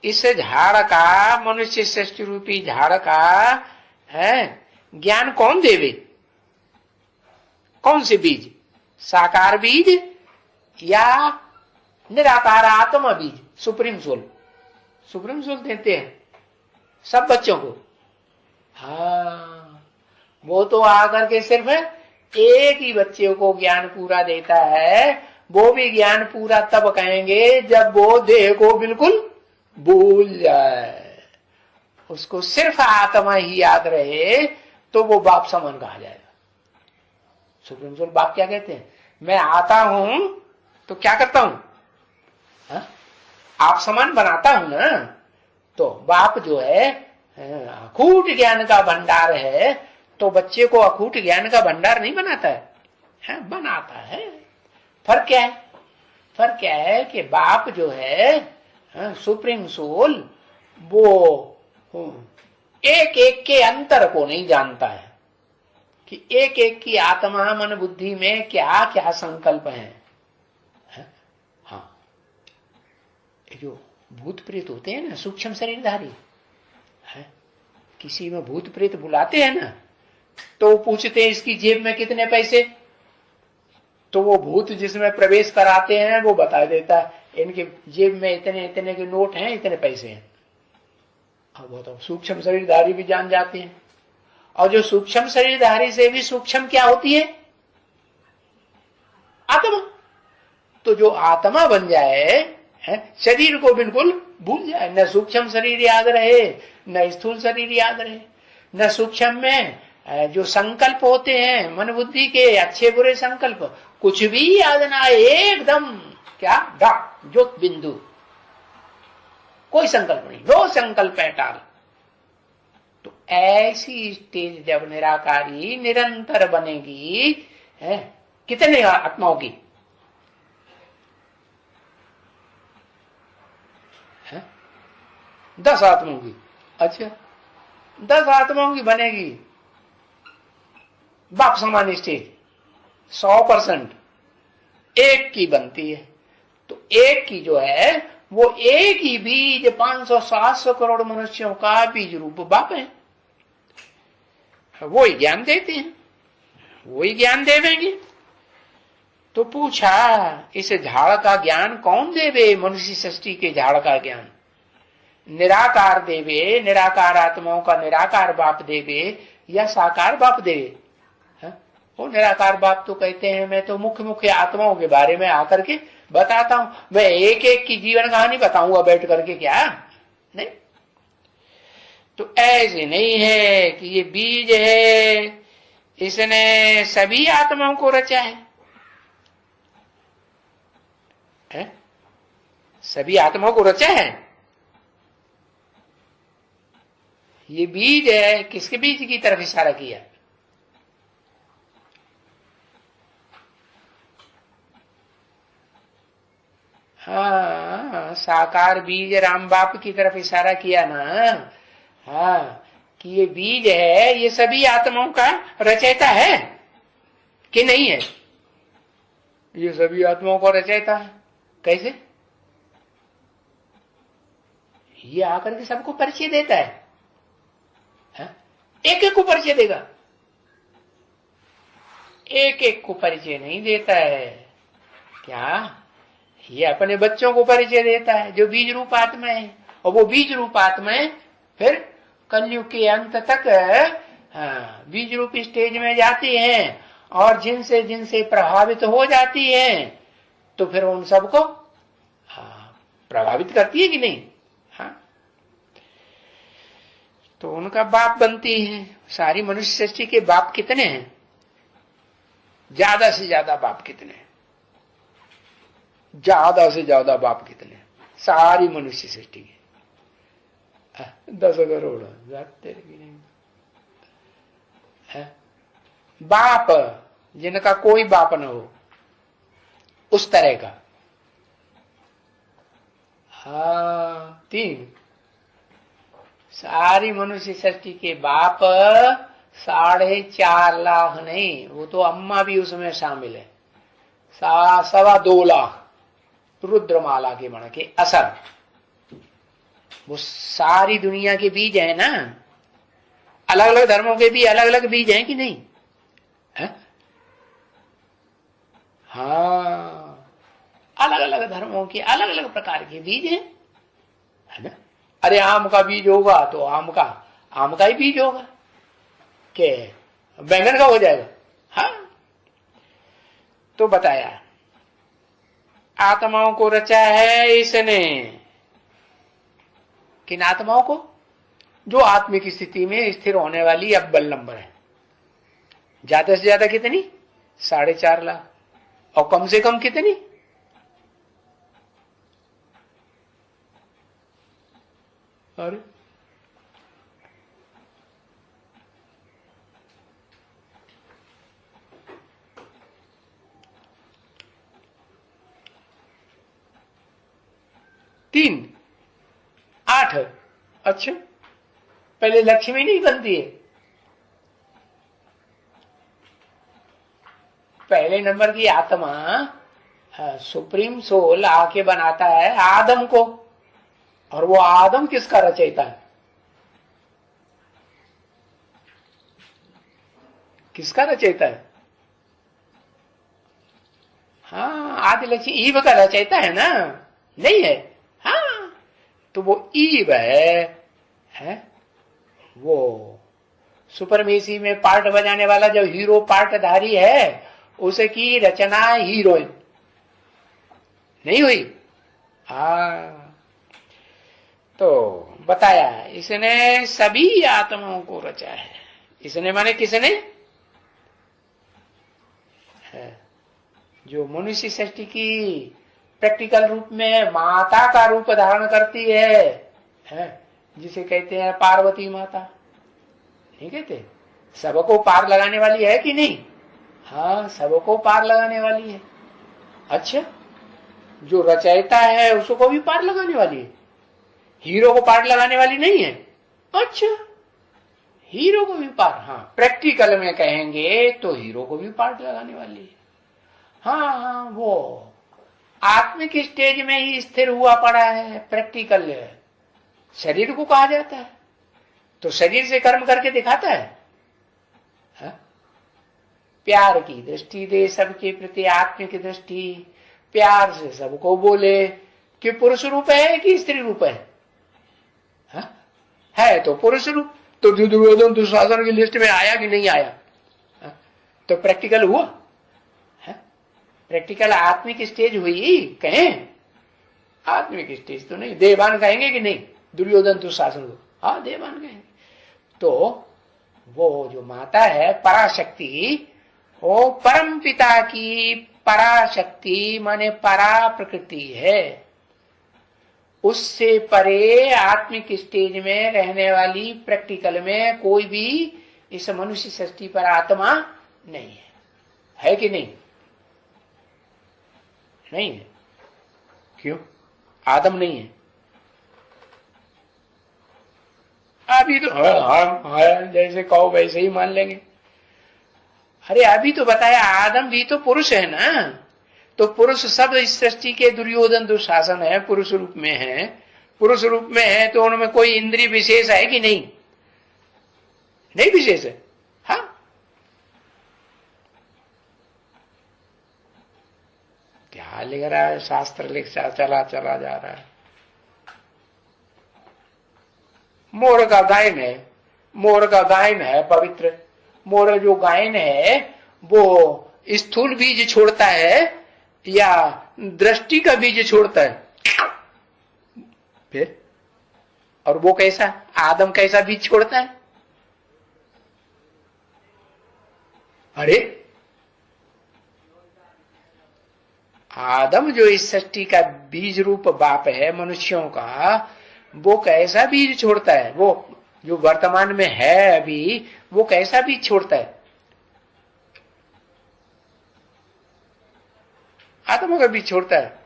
A: इस झाड़ का, मनुष्य सृष्टि रूपी झाड़ का है, ज्ञान कौन देवे? कौन से बीज? साकार बीज या निराकार आत्मा बीज? सुप्रीम सोल देते हैं सब बच्चों को। हाँ, वो तो आकर के सिर्फ एक ही बच्चे को ज्ञान पूरा देता है। वो भी ज्ञान पूरा तब कहेंगे जब वो देह को बिल्कुल भूल जाए। उसको सिर्फ आत्मा ही याद रहे तो वो बाप समान कहा जाएगा। सुप्रीम सोल बाप क्या कहते हैं, मैं आता हूं तो क्या करता हूं, आप समान बनाता हूं ना। तो बाप जो है अखूट ज्ञान का भंडार है, तो बच्चे को अखूट ज्ञान का भंडार नहीं बनाता है, बनाता है। फर्क क्या है, फर्क क्या है कि बाप जो है सुप्रीम सोल वो एक एक के अंतर को नहीं जानता है कि एक एक की आत्मा मन बुद्धि में क्या क्या संकल्प है। हाँ, जो भूत प्रेत होते हैं ना, सूक्ष्म शरीरधारी है, किसी में भूत प्रेत बुलाते हैं ना, तो पूछते हैं इसकी जेब में कितने पैसे, तो वो भूत जिसमें प्रवेश कराते हैं वो बता देता है इनके जेब में इतने इतने के नोट हैं, इतने पैसे हैं। अब बताओ, सूक्ष्म शरीरधारी भी जान जाते हैं। और जो सूक्ष्म शरीरधारी से भी सूक्ष्म क्या होती है, आत्मा। तो जो आत्मा बन जाए है, शरीर को बिल्कुल भूल जाए, न सूक्ष्म शरीर याद रहे न स्थूल शरीर याद रहे, न सूक्ष्म में जो संकल्प होते हैं मन बुद्धि के अच्छे बुरे संकल्प, कुछ भी याद ना आए, एकदम क्या डॉट ज्योत बिंदु, कोई संकल्प नहीं, नो संकल्प एट ऑल। तो ऐसी स्टेज जब निराकारी निरंतर बनेगी है, कितने आत्माओं की, 10 आत्माओं की। अच्छा, 10 आत्माओं की बनेगी बाप समान स्टेज, 100% एक की बनती है। तो एक की जो है वो एक ही बीज 500-700 करोड़ मनुष्यों का बीज रूप बाप है, वो ही ज्ञान देते हैं, वो ही ज्ञान देवेंगे। तो पूछा इस झाड़ का ज्ञान कौन देवे, मनुष्य सृष्टि के झाड़ का ज्ञान निराकार देवे, निराकार आत्माओं का निराकार बाप देवे या साकार बाप देवे। वो निराकार बाप तो कहते हैं मैं तो मुख्य मुख्य आत्माओं के बारे में आकर के बताता हूं, मैं एक एक की जीवन कहानी बताऊंगा बैठ करके, क्या नहीं। तो ऐसे नहीं है कि ये बीज है इसने सभी आत्माओं को रचा है? सभी आत्माओं को रचा है, ये बीज है, किसके बीज की तरफ इशारा किया, हाँ साकार बीज राम बाप की तरफ इशारा किया ना। हाँ, कि ये बीज है, ये सभी आत्माओं का रचयिता है कि नहीं है, ये सभी आत्माओं का रचयिता है। कैसे, ये आकर के सबको परिचय देता है, एक एक को परिचय देगा, एक एक को परिचय नहीं देता है। क्या, ये अपने बच्चों को परिचय देता है जो बीज रूप आत्मा है, और वो बीज रूप आत्माएं फिर कलयुग के अंत तक बीज रूप स्टेज में जाती हैं, और जिनसे जिनसे प्रभावित हो जाती हैं तो फिर उन सबको प्रभावित करती है कि नहीं। हाँ, तो उनका बाप बनती है। सारी मनुष्य सृष्टि के बाप कितने हैं, ज्यादा से ज्यादा बाप कितने हैं, ज्यादा से ज्यादा बाप कितने, सारी मनुष्य सृष्टि के 10 करोड़ जाते नहीं है। बाप जिनका कोई बाप न हो, उस तरह का, हाँ 3, सारी मनुष्य सृष्टि के बाप 4.5 लाख नहीं, वो तो अम्मा भी उसमें शामिल है, 2.25 लाख रुद्रमाला के मण के असर, वो सारी दुनिया के बीज है ना। अलग अलग धर्मों के भी अलग अलग बीज हैं कि नहीं है? हाँ, अलग अलग धर्मों के अलग अलग प्रकार के बीज हैं, है ना। अरे आम का बीज होगा तो आम का ही बीज होगा, के बैंगन का हो जाएगा। हाँ, तो बताया आत्माओं को रचा है इसने, किन आत्माओं को, जो आत्मिक स्थिति में स्थिर होने वाली अव्वल नंबर है। ज्यादा से ज्यादा कितनी? 4.5 लाख। और कम से कम कितनी? अरे तीन 8। अच्छा, पहले लक्ष्मी नहीं बनती है? पहले नंबर की आत्मा सुप्रीम सोल आके बनाता है आदम को। और वो आदम किसका रचयिता है? किसका रचयिता है? हाँ, आदि लक्ष्मी ईव का रचयिता है ना? नहीं है? हाँ, तो वो ईव है वो सुपरमेसी में पार्ट बजाने वाला जो हीरो पार्टधारी है, उसकी रचना हीरोइन नहीं हुई? हाँ, तो बताया इसने सभी आत्माओं को रचा है। इसने माने किसने? है जो मनुष्य सृष्टि की प्रैक्टिकल रूप में माता का रूप धारण करती है जिसे कहते हैं पार्वती माता। नहीं कहते? सबको पार लगाने वाली है कि नहीं? हाँ, सबको पार लगाने वाली है। अच्छा, जो रचयिता है उसको भी पार लगाने वाली है? हीरो को पार लगाने वाली नहीं है? अच्छा, हीरो को भी पार, हाँ प्रैक्टिकल में कहेंगे तो हीरो को भी पार लगाने वाली है। हाँ हाँ, वो आत्मिक स्टेज में ही स्थिर हुआ पड़ा है। प्रैक्टिकल शरीर को कहा जाता है, तो शरीर से कर्म करके दिखाता है। हा? प्यार की दृष्टि दे सबके प्रति, आत्मिक दृष्टि, प्यार से सबको बोले कि पुरुष रूप है कि स्त्री रूप है? हा? है तो पुरुष रूप। तो दुर्योधन दुशासन की लिस्ट में आया कि नहीं आया? हा? तो प्रैक्टिकल हुआ? प्रैक्टिकल आत्मिक स्टेज हुई? कहें आत्मिक स्टेज तो नहीं। देवान कहेंगे कि नहीं दुर्योधन दुशासन को? हाँ, देवान कहेंगे। तो वो जो माता है पराशक्ति, वो परम पिता की पराशक्ति माने परा प्रकृति है। उससे परे आत्मिक स्टेज में रहने वाली प्रैक्टिकल में कोई भी इस मनुष्य सृष्टि पर आत्मा नहीं है कि नहीं? नहीं है। क्यों? आदम नहीं है? अभी तो हाँ, जैसे कहो वैसे ही मान लेंगे। अरे अभी तो बताया आदम भी तो पुरुष है ना। तो पुरुष सब इस सृष्टि के दुर्योधन दुशासन है, पुरुष रूप में है। पुरुष रूप में है तो उनमें कोई इंद्रिय विशेष है कि नहीं? नहीं विशेष है। हाँ, क्या लिख रहा है शास्त्र? लिख चला चला जा रहा है। मोर का गायन है, मोर का गायन है पवित्र। मोर जो गायन है वो स्थूल बीज छोड़ता है या दृष्टि का बीज छोड़ता है? फिर और वो कैसा? आदम कैसा बीज छोड़ता है? अरे आदम जो इस सृष्टि का बीज रूप बाप है मनुष्यों का, वो कैसा बीज छोड़ता है? वो जो वर्तमान में है अभी, वो कैसा बीज छोड़ता है? आत्मा का बीज छोड़ता है।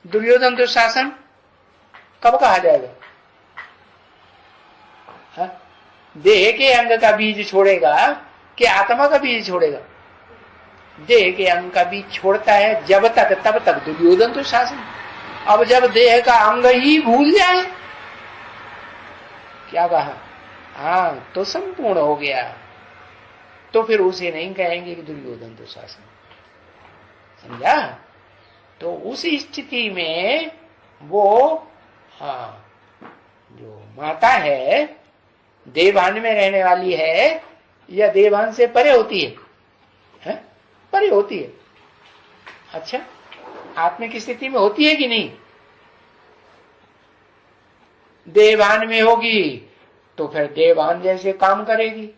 A: दुर्योधन दुशासन कब कहा जाएगा? देह के अंग का बीज छोड़ेगा कि आत्मा का बीज छोड़ेगा? देह के अंग का बीज छोड़ता है जब तक, तब तक दुर्योधन दुशासन। अब जब देह का अंग ही भूल जाए, क्या कहा? हाँ, तो संपूर्ण हो गया। तो फिर उसे नहीं कहेंगे कि दुर्योधन दुशासन। समझा? तो उस स्थिति में वो हाँ, जो माता है देवान में रहने वाली है या देवान से परे होती है? परे होती है। अच्छा, आत्मिक स्थिति में होती है कि नहीं? देहभान में होगी तो फिर देहभान जैसे काम करेगी।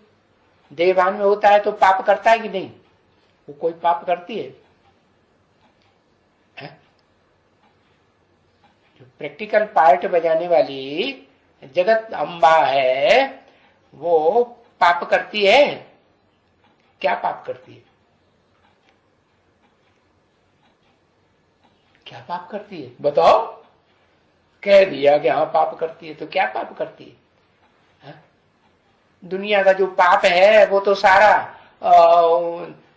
A: देहभान में होता है तो पाप करता है कि नहीं? वो कोई पाप करती है? जो प्रैक्टिकल पार्ट बजाने वाली जगत अम्बा है वो पाप करती है? क्या पाप करती है? क्या पाप करती है बताओ? कह दिया कि हाँ पाप करती है, तो क्या पाप करती है? दुनिया का जो पाप है वो तो सारा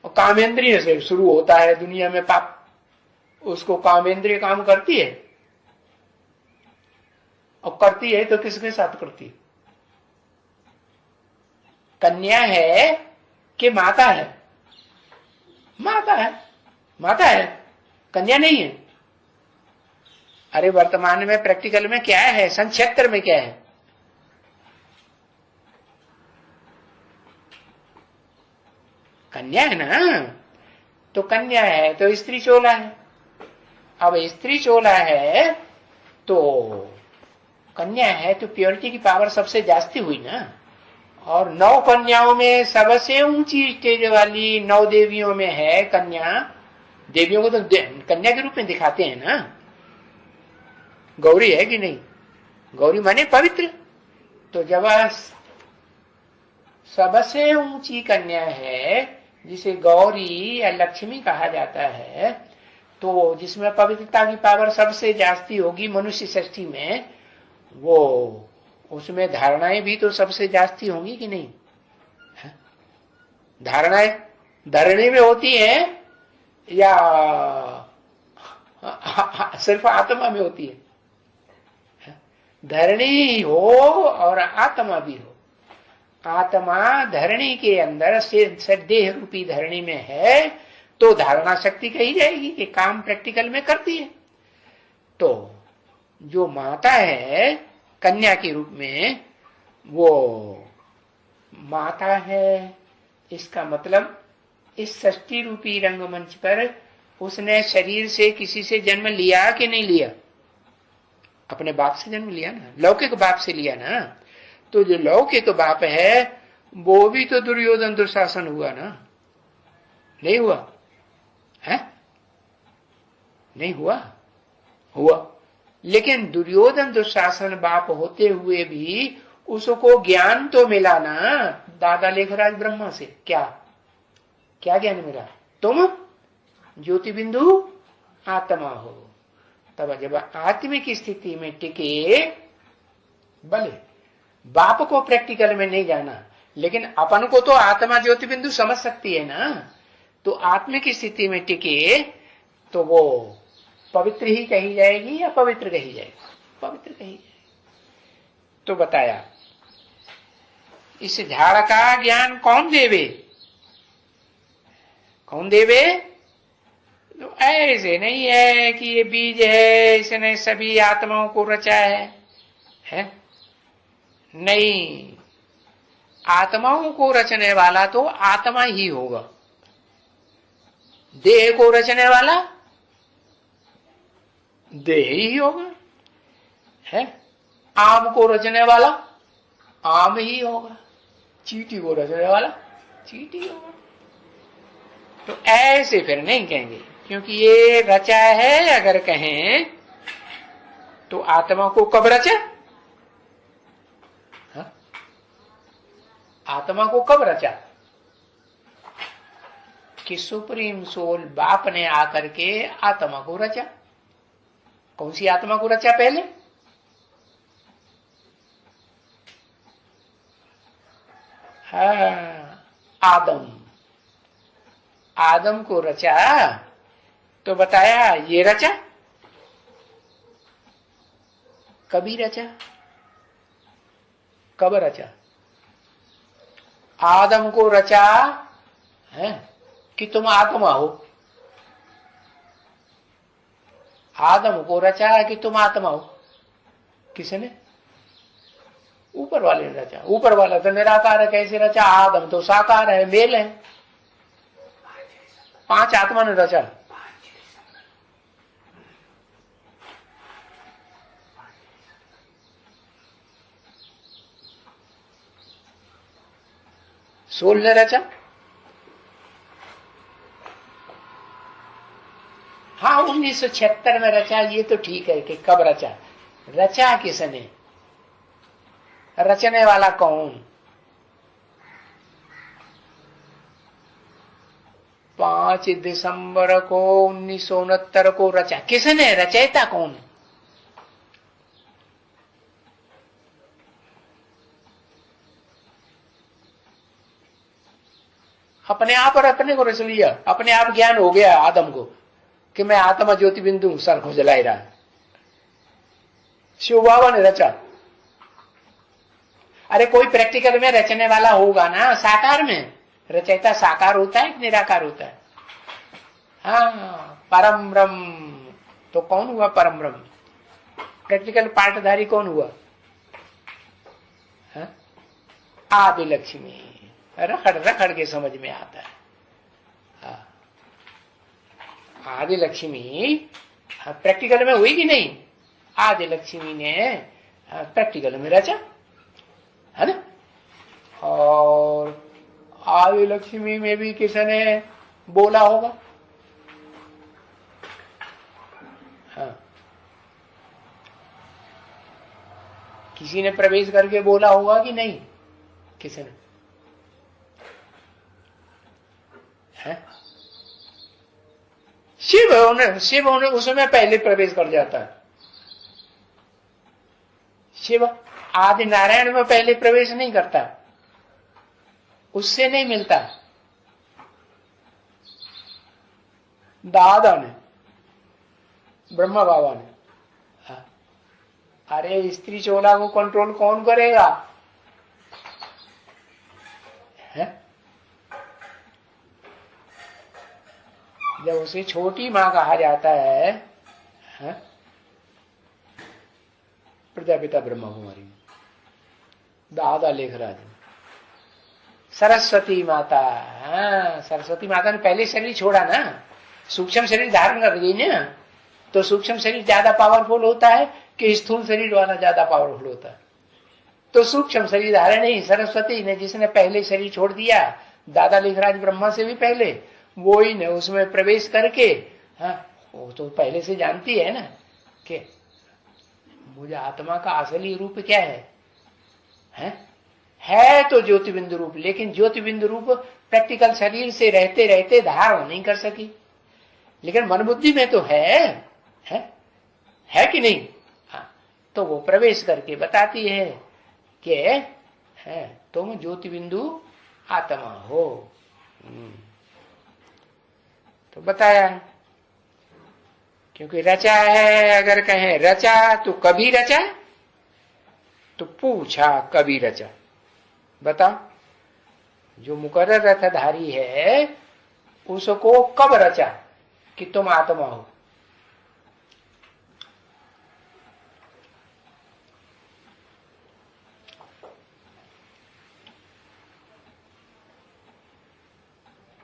A: कामेंद्रिय से शुरू होता है। दुनिया में पाप, उसको कामेंद्रिय काम करती है, और करती है तो किसके साथ करती है? कन्या है कि माता है? माता है, माता है, कन्या नहीं है। अरे वर्तमान में प्रैक्टिकल में क्या है, संक्षेत्र में क्या है? कन्या है ना, तो कन्या है तो स्त्री चोला है। अब स्त्री चोला है तो कन्या है तो प्योरिटी की पावर सबसे जास्ती हुई ना। और 9 कन्याओं में सबसे ऊंची स्टेज वाली 9 देवियों में है कन्या। देवियों को तो कन्या के रूप में दिखाते हैं ना। गौरी है कि नहीं? गौरी माने पवित्र। तो जब सबसे ऊंची कन्या है जिसे गौरी या लक्ष्मी कहा जाता है, तो जिसमें पवित्रता की पावर सबसे जास्ती होगी मनुष्य सृष्टि में, वो उसमें धारणाएं भी तो सबसे जास्ती होंगी कि नहीं? धारणाएं धरणी में होती है या सिर्फ आत्मा में होती है? धरणी हो और आत्मा भी हो। आत्मा धरणी के अंदर से देह रूपी धरणी में है तो धारणा शक्ति कही जाएगी कि काम प्रैक्टिकल में करती है। तो जो माता है कन्या के रूप में, वो माता है, इसका मतलब इस सृष्टि रूपी रंगमंच पर उसने शरीर से किसी से जन्म लिया कि नहीं लिया? अपने बाप से जन्म लिया ना, लौकिक बाप से लिया ना। तो जो लौकिक बाप है वो भी तो दुर्योधन दुशासन हुआ ना, नहीं हुआ है? नहीं हुआ? हुआ। लेकिन दुर्योधन दुशासन बाप होते हुए भी उसको ज्ञान तो मिला ना दादा लेखराज ब्रह्मा से। क्या क्या ज्ञान मिला? तुम ज्योति बिंदु आत्मा हो। तब जब आत्मिक स्थिति में टिके, भले बाप को प्रैक्टिकल में नहीं जाना, लेकिन अपन को तो आत्मा ज्योति बिंदु समझ सकती है ना। तो आत्मिक स्थिति में टिके तो वो पवित्र ही कही जाएगी या पवित्र कही जाएगी? पवित्र कही जाएगी। तो बताया इस झाड़ का ज्ञान कौन देवे? कौन देवे? तो ऐसे नहीं है कि ये बीज है इसने सभी आत्माओं को रचा है? नहीं, आत्माओं को रचने वाला तो आत्मा ही होगा। देह को रचने वाला देह ही होगा, है? आम को रचने वाला आम ही होगा, चींटी को रचने वाला चींटी होगा। तो ऐसे फिर नहीं कहेंगे, क्योंकि ये रचा है अगर कहें तो आत्मा को कब रचा? आत्मा को कब रचा? कि सुप्रीम सोल बाप ने आकर के आत्मा को रचा। कौन सी आत्मा को रचा पहले? आदम। आदम को रचा तो बताया ये रचा। कभी रचा? कब रचा? आदम को रचा है कि तुम आत्मा हो। आदम को रचा है कि तुम आत्मा हो। किसने? ऊपर वाले ने रचा। ऊपर वाला तो निराकार है, कैसे रचा? आदम तो साकार है, मेल है। 5 आत्मा ने रचा। सोल ने रचा। हाँ 1976 में रचा, ये तो ठीक है कि कब रचा, रचा किसने, रचने वाला कौन। 5 दिसंबर को 1969 को रचा, किसने, रचयिता कौन। अपने आप और अपने को रच लिया, अपने आप ज्ञान हो गया आदम को कि मैं आत्मा ज्योति बिंदु हूं, सर को जलाई रहा है। शिव बाबा ने रचा। अरे कोई प्रैक्टिकल में रचने वाला होगा ना, साकार में रचयिता साकार होता है कि निराकार होता है। हाँ परम ब्रह्म, तो कौन हुआ परम ब्रह्म, प्रैक्टिकल पार्टधारी कौन हुआ, आदि लक्ष्मी। रखड़ रखड़ के समझ में आता है। आदि लक्ष्मी प्रैक्टिकल में हुई कि नहीं, आदि लक्ष्मी ने प्रैक्टिकल में रचा, है ना। और आदि लक्ष्मी में भी किसने बोला होगा, हाँ किसी ने प्रवेश करके बोला होगा कि नहीं, किसी ने, है? शिव होने उसमें पहले प्रवेश कर जाता है। शिव आदि नारायण में पहले प्रवेश नहीं करता, उससे नहीं मिलता। दादा ने, ब्रह्मा बाबा ने, हाँ। अरे स्त्री चोला को कंट्रोल कौन करेगा, है? जब उसे छोटी मां कहा जाता है, प्रजापिता ब्रह्मा कुमारी, दादा लेखराज, सरस्वती माता, हाँ सरस्वती माता ने पहले शरीर छोड़ा ना, सूक्ष्म शरीर धारण कर गई ना, तो सूक्ष्म शरीर ज्यादा पावरफुल होता है कि स्थूल शरीर वाला ज्यादा पावरफुल होता है। तो सूक्ष्म शरीर धारण नहीं, सरस्वती ने, जिसने पहले शरीर छोड़ दिया, दादा लेखराज ब्रह्मा से भी पहले, वो ही ने उसमें प्रवेश करके, हाँ वो तो पहले से जानती है ना कि मुझे आत्मा का असली रूप क्या है तो ज्योति बिंदु रूप, लेकिन ज्योति बिंदु रूप प्रैक्टिकल शरीर से रहते रहते धारण नहीं कर सकी, लेकिन मन बुद्धि में तो है कि नहीं, हाँ तो वो प्रवेश करके बताती है कि तुम ज्योति बिंदु आत्मा हो। तो बताया, क्योंकि रचा है, अगर कहें रचा तो कभी रचा, तो पूछा कभी रचा, बता जो मुकर्रर रथधारी है उसको कब रचा कि तुम आत्मा हो।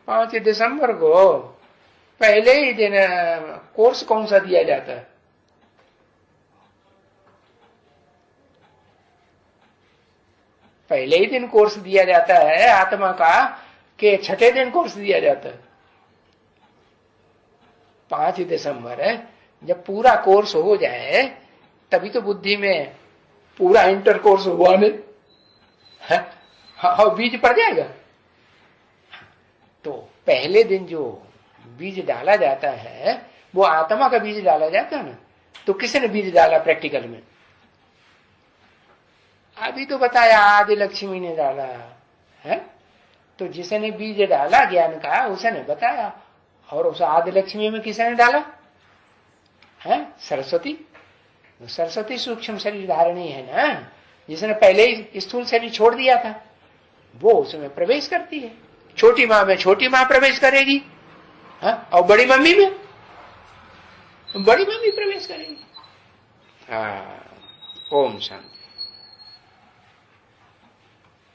A: पांच दिसंबर को पहले ही दिन कोर्स कौन सा दिया जाता है, पहले ही दिन कोर्स दिया जाता है आत्मा का, कि छठे दिन कोर्स दिया जाता है। 5 दिसंबर है, जब पूरा कोर्स हो जाए तभी तो बुद्धि में पूरा इंटर कोर्स हुआ नहीं, हाँ बीज पड़ जाएगा। तो पहले दिन जो बीज डाला जाता है वो आत्मा का बीज डाला जाता है ना, तो किसने बीज डाला प्रैक्टिकल में, अभी तो बताया आदि लक्ष्मी ने डाला है। तो जिसने बीज डाला ज्ञान का उसने बताया, और उस आदि लक्ष्मी में किसने डाला है, सरस्वती। सरस्वती सूक्ष्म शरीर धारणी है ना, जिसने पहले ही स्थूल शरीर छोड़ दिया था, वो उसमें प्रवेश करती है। छोटी माँ में छोटी माँ प्रवेश करेगी, और बड़ी मम्मी में बड़ी मम्मी प्रवेश करेगी। ओम शांति।